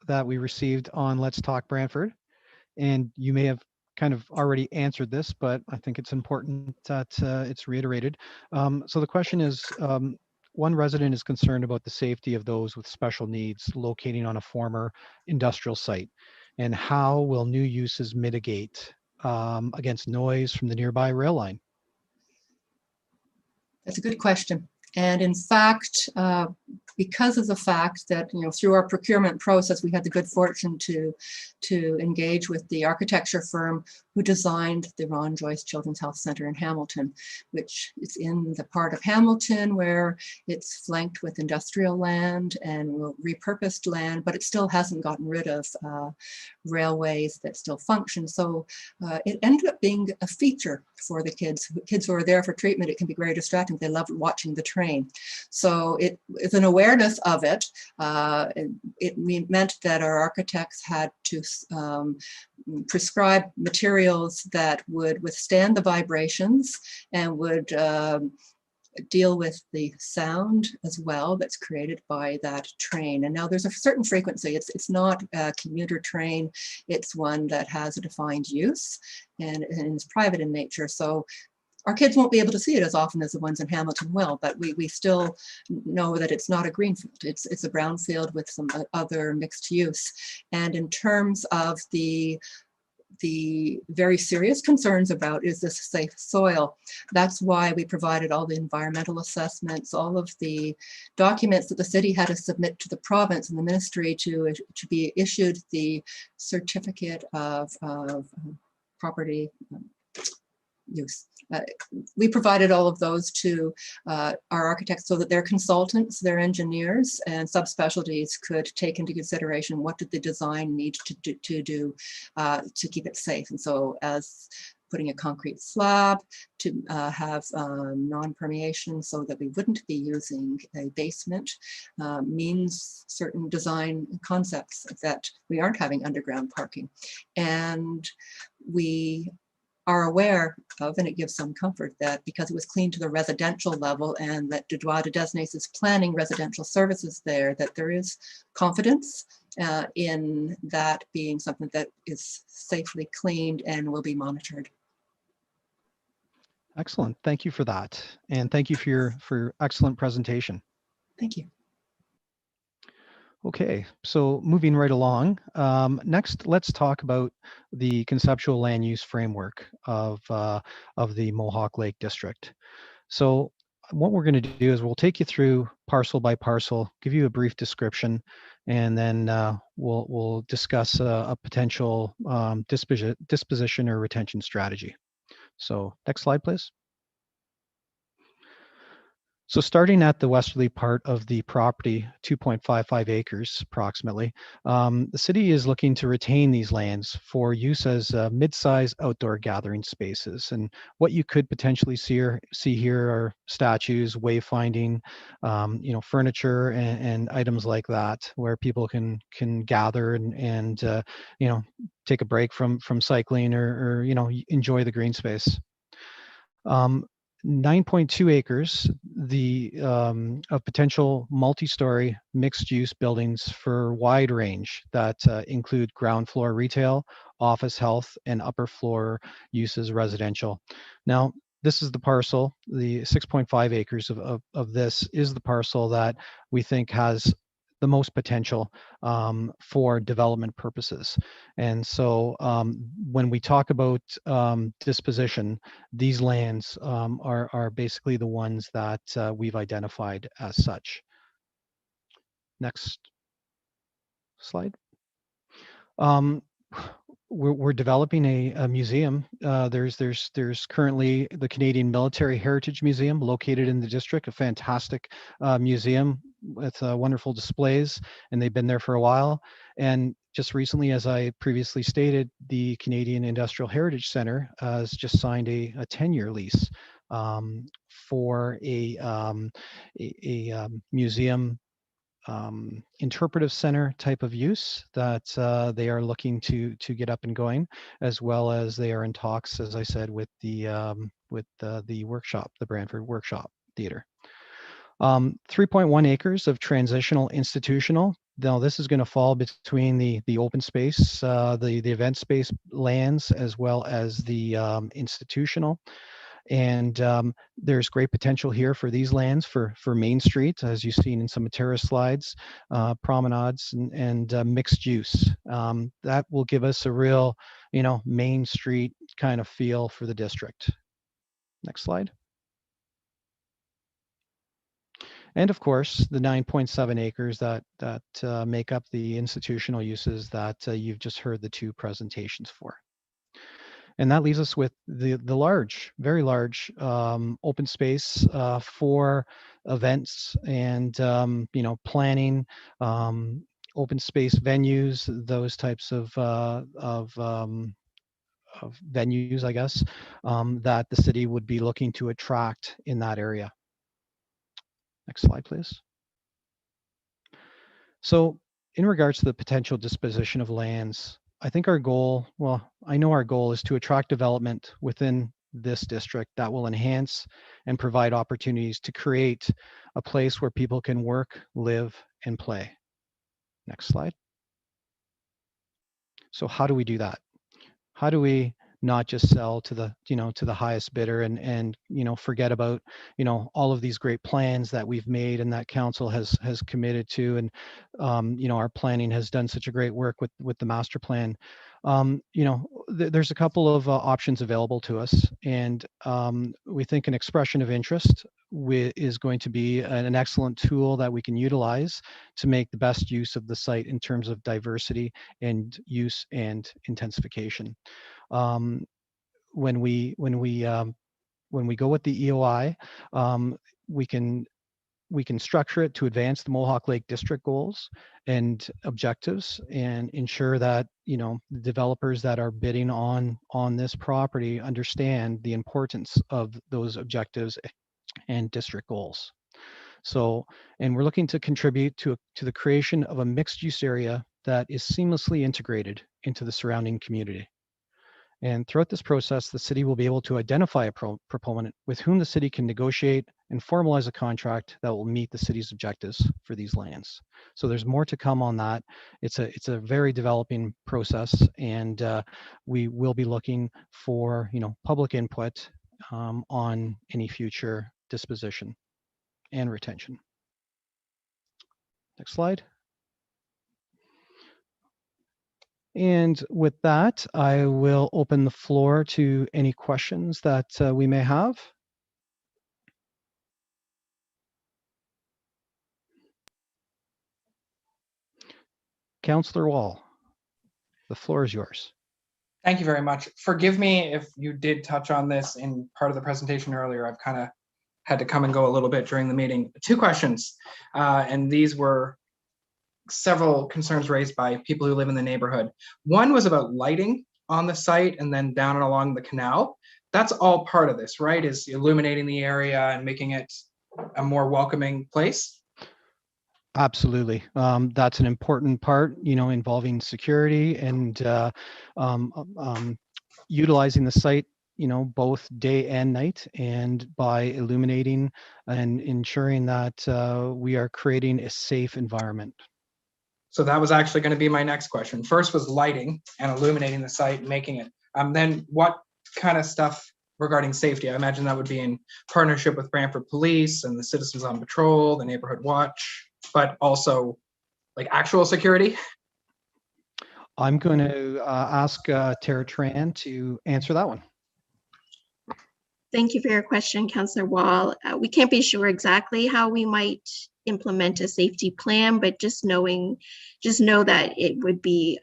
that we received on Let's Talk Brantford. And you may have kind of already answered this, but I think it's important that it's reiterated. So the question is, one resident is concerned about the safety of those with special needs locating on a former industrial site, and how will new uses mitigate against noise from the nearby rail line? That's a good question. And in fact, because of the fact that, you know, through our procurement process, we had the good fortune to engage with the architecture firm who designed the Ron Joyce Children's Health Center in Hamilton, which is in the part of Hamilton where it's flanked with industrial land and repurposed land, but it still hasn't gotten rid of railways that still function. So it ended up being a feature for the kids. Kids who are there for treatment, it can be very distracting. They love watching the train. So it is an awareness of it. It meant that our architects had to prescribe materials that would withstand the vibrations and would deal with the sound as well that's created by that train. And now there's a certain frequency. It's not a commuter train. It's one that has a defined use and is private in nature. So our kids won't be able to see it as often as the ones in Hamilton will, but we still know that it's not a greenfield. It's a brownfield with some other mixed use. And in terms of the very serious concerns about, is this safe soil? That's why we provided all the environmental assessments, all of the documents that the city had to submit to the province and the ministry to be issued the certificate of property use. We provided all of those to our architects so that their consultants, their engineers, and subspecialties could take into consideration what did the design need to do to keep it safe. And so, as putting a concrete slab to have non-permeation so that we wouldn't be using a basement means certain design concepts that we aren't having underground parking. And we are aware of, and it gives some comfort that because it was cleaned to the residential level and that Dedois de Desnes is planning residential services there, that there is confidence in that being something that is safely cleaned and will be monitored. Excellent. Thank you for that. And thank you for your excellent presentation. Thank you. Okay, so moving right along, next let's talk about the conceptual land use framework of the Mohawk Lake District. So what we're going to do is we'll take you through parcel by parcel, give you a brief description, and then we'll discuss a potential disposition or retention strategy. So next slide, please. So starting at the westerly part of the property, 2.55 acres approximately, the city is looking to retain these lands for use as mid-size outdoor gathering spaces. And what you could potentially see here are statues, wayfinding, furniture, and items like that, where people can gather and take a break from cycling or enjoy the green space. 9.2 acres of potential multi-story mixed-use buildings for wide range that include ground floor retail, office, health, and upper floor uses residential. Now, this is the parcel, the 6.5 acres of this is the parcel that we think has the most potential for development purposes. And so when we talk about disposition, these lands are basically the ones that we've identified as such. Next slide. We're developing a museum. There's currently the Canadian Military Heritage Museum located in the district, a fantastic museum with wonderful displays, and they've been there for a while. And just recently, as I previously stated, the Canadian Industrial Heritage Center has just signed a 10-year lease for a museum interpretive center type of use that they are looking to get up and going, as well as they are in talks, as I said, with the workshop, the Brantford Workshop Theater. 3.1 acres of transitional institutional. Now this is going to fall between the open space, the event space lands, as well as the institutional. And there's great potential here for these lands for Main Street, as you've seen in some Matera slides, promenades, and mixed use. That will give us a real, Main Street kind of feel for the district. Next slide. And of course, the 9.7 acres that make up the institutional uses that you've just heard the two presentations for. And that leaves us with the large, very large open space for events and planning, open space venues, those types of venues, I guess, that the city would be looking to attract in that area. Next slide, please. So in regards to the potential disposition of lands, I think our goal, I know our goal is to attract development within this district that will enhance and provide opportunities to create a place where people can work, live, and play. Next slide. So how do we do that? How do we not just sell to the highest bidder and forget about all of these great plans that we've made and that council has committed to, and our planning has done such a great work with the master plan. There's a couple of options available to us, and we think an expression of interest is going to be an excellent tool that we can utilize to make the best use of the site in terms of diversity and use and intensification. When we go with the EOI, we can structure it to advance the Mohawk Lake District goals and objectives, and ensure that the developers that are bidding on this property understand the importance of those objectives and district goals. So, and we're looking to contribute to the creation of a mixed-use area that is seamlessly integrated into the surrounding community. And throughout this process, the city will be able to identify a proponent with whom the city can negotiate and formalize a contract that will meet the city's objectives for these lands. So there's more to come on that. It's a very developing process, and we will be looking for public input on any future disposition and retention. Next slide. And with that, I will open the floor to any questions that we may have. Councillor Wall, the floor is yours. Thank you very much. Forgive me if you did touch on this in part of the presentation earlier. I've kind of had to come and go a little bit during the meeting. Two questions, and these were several concerns raised by people who live in the neighborhood. One was about lighting on the site and then down and along the canal. That's all part of this, right? Is illuminating the area and making it a more welcoming place? Absolutely. That's an important part, involving security and utilizing the site, both day and night, and by illuminating and ensuring that we are creating a safe environment. So that was actually going to be my next question. First was lighting and illuminating the site and making it. Then what kind of stuff regarding safety? I imagine that would be in partnership with Brantford Police and the Citizens on Patrol, the Neighborhood Watch, but also like actual security. I'm going to ask Tara Tran to answer that one. Thank you for your question, Councillor Wall. We can't be sure exactly how we might implement a safety plan, but just know that it would be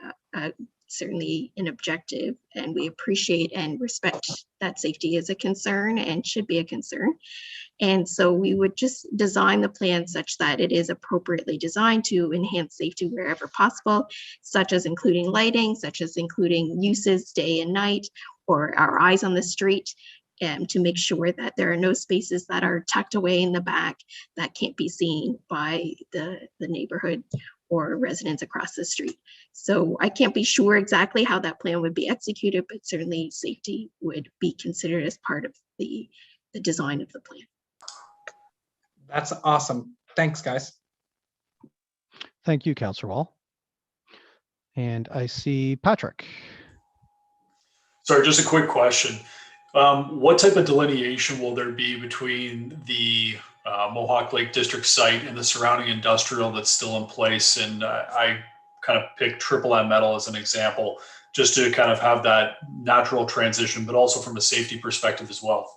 certainly an objective, and we appreciate and respect that safety is a concern and should be a concern. And so we would just design the plan such that it is appropriately designed to enhance safety wherever possible, such as including lighting, such as including uses day and night, or our eyes on the street, to make sure that there are no spaces that are tucked away in the back that can't be seen by the neighborhood or residents across the street. So I can't be sure exactly how that plan would be executed, but certainly safety would be considered as part of the design of the plan. That's awesome. Thanks, guys. Thank you, Councillor Wall. And I see Patrick. Sorry, just a quick question. What type of delineation will there be between the Mohawk Lake District site and the surrounding industrial that's still in place? And I kind of picked Triple M Metal as an example, just to kind of have that natural transition, but also from a safety perspective as well.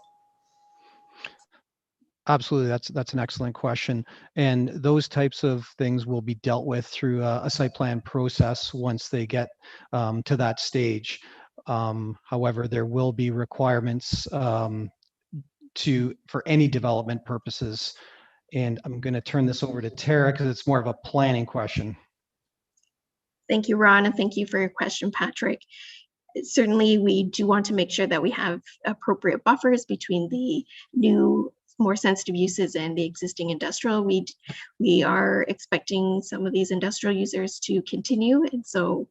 Absolutely, that's an excellent question. And those types of things will be dealt with through a site plan process once they get to that stage. However, there will be requirements for any development purposes. And I'm going to turn this over to Tara because it's more of a planning question. Thank you, Ron, and thank you for your question, Patrick. Certainly, we do want to make sure that we have appropriate buffers between the new, more sensitive uses and the existing industrial. We are expecting some of these industrial users to continue, and so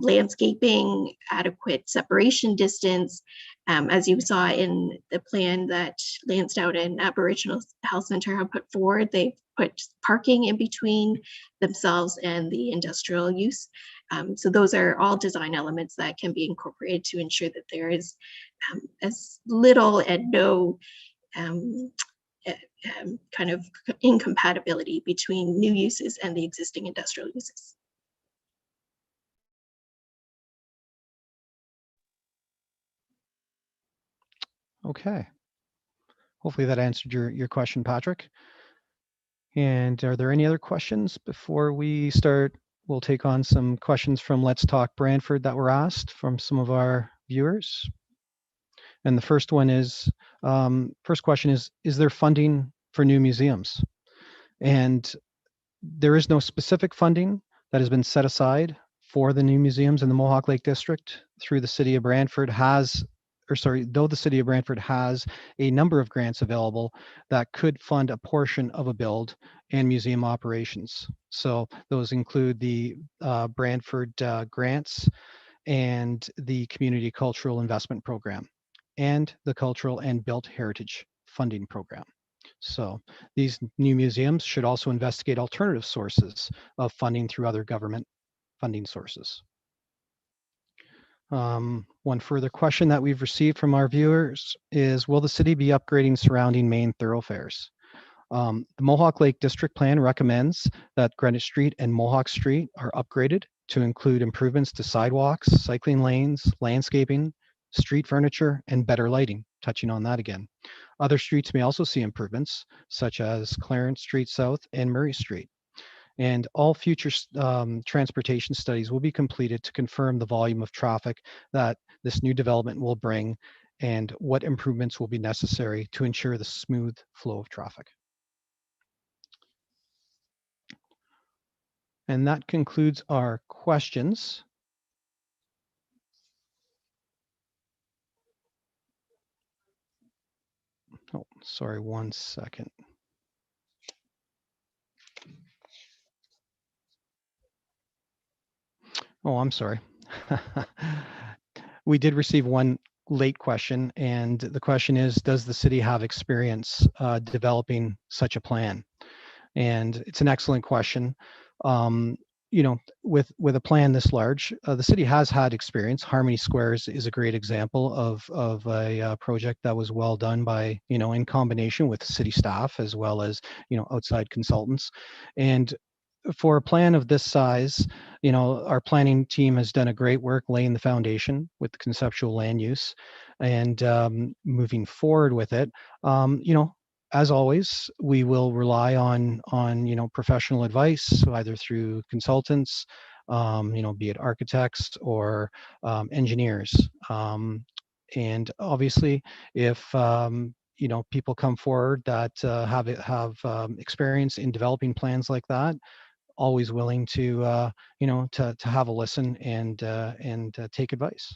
landscaping, adequate separation distance, as you saw in the plan that Lansdowne and Aboriginal Health Centre have put forward, they've put parking in between themselves and the industrial use. So those are all design elements that can be incorporated to ensure that there is as little and no kind of incompatibility between new uses and the existing industrial uses. Okay. Hopefully that answered your question, Patrick. And are there any other questions before we start? We'll take on some questions from Let's Talk Brantford that were asked from some of our viewers. And the first one is, first question is there funding for new museums? And there is no specific funding that has been set aside for the new museums in the Mohawk Lake District through the City of Brantford though the City of Brantford has a number of grants available that could fund a portion of a build and museum operations. So those include the Brantford grants and the Community Cultural Investment Program and the Cultural and Built Heritage Funding Program. So these new museums should also investigate alternative sources of funding through other government funding sources. One further question that we've received from our viewers is, will the city be upgrading surrounding main thoroughfares? The Mohawk Lake District Plan recommends that Greenwich Street and Mohawk Street are upgraded to include improvements to sidewalks, cycling lanes, landscaping, street furniture, and better lighting, touching on that again. Other streets may also see improvements, such as Clarence Street South and Murray Street. And all future transportation studies will be completed to confirm the volume of traffic that this new development will bring and what improvements will be necessary to ensure the smooth flow of traffic. And that concludes our questions. Oh, sorry, 1 second. Oh, I'm sorry. We did receive one late question, and the question is, does the city have experience developing such a plan? And it's an excellent question. You know, with a plan this large, the city has had experience. Harmony Squares is a great example of a project that was well done by, you know, in combination with city staff as well as, you know, outside consultants. And for a plan of this size, you know, our planning team has done a great work laying the foundation with the conceptual land use and moving forward with it. You know, as always, we will rely on you know, professional advice, either through consultants, you know, be it architects or engineers. And obviously, if you know, people come forward that have experience in developing plans like that, always willing to you know, to have a listen and take advice.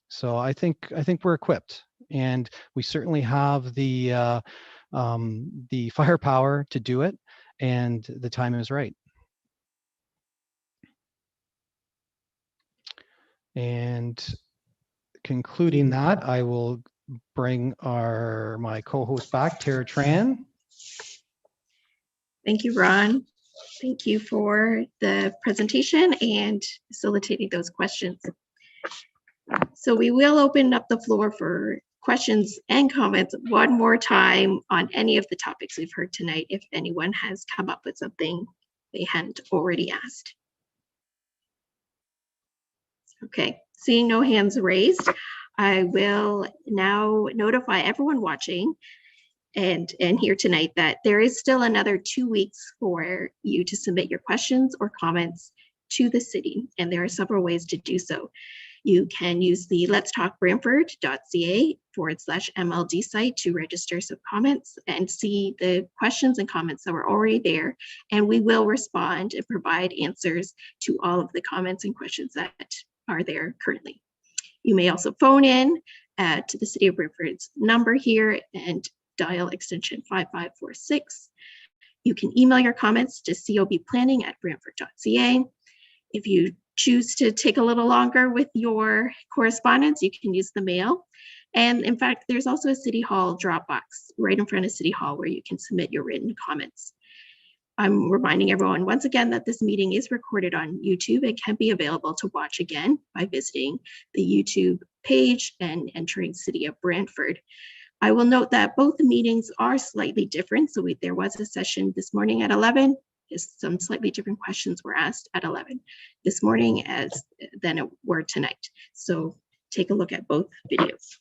So I think we're equipped, and we certainly have the firepower to do it, and the time is right. And concluding that, I will bring my co-host back, Tara Tran. Thank you, Ron. Thank you for the presentation and facilitating those questions. So we will open up the floor for questions and comments one more time on any of the topics we've heard tonight, if anyone has come up with something they hadn't already asked. Okay, seeing no hands raised, I will now notify everyone watching and here tonight that there is still another 2 weeks for you to submit your questions or comments to the city, and there are several ways to do so. You can use the letstalkbrantford.ca/MLD site to register some comments and see the questions and comments that were already there, and we will respond and provide answers to all of the comments and questions that are there currently. You may also phone in to the City of Brantford's number here and dial extension 5546. You can email your comments to cobplanning@brantford.ca. If you choose to take a little longer with your correspondence, you can use the mail. And in fact, there's also a City Hall drop box right in front of City Hall where you can submit your written comments. I'm reminding everyone once again that this meeting is recorded on YouTube and can be available to watch again by visiting the YouTube page and entering City of Brantford. I will note that both the meetings are slightly different. So there was a session this morning at 11. Some slightly different questions were asked at 11 this morning than it were tonight. So take a look at both videos.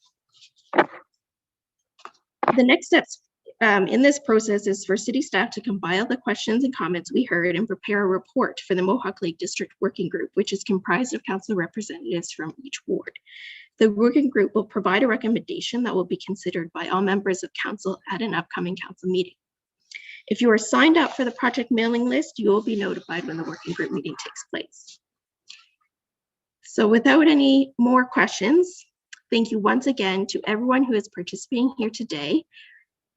The next steps in this process is for city staff to compile the questions and comments we heard and prepare a report for the Mohawk Lake District Working Group, which is comprised of council representatives from each ward. The working group will provide a recommendation that will be considered by all members of council at an upcoming council meeting. If you are signed up for the project mailing list, you will be notified when the working group meeting takes place. So without any more questions, thank you once again to everyone who is participating here today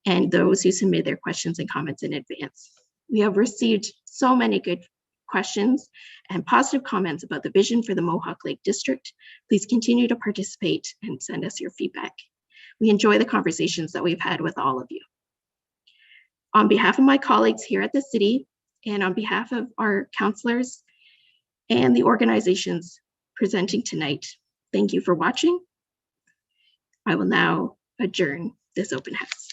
and those who submitted their questions and comments in advance. We have received so many good questions and positive comments about the vision for the Mohawk Lake District. Please continue to participate and send us your feedback. We enjoy the conversations that we've had with all of you. On behalf of my colleagues here at the city and on behalf of our councilors and the organizations presenting tonight, Thank you for watching. I will now adjourn this open house.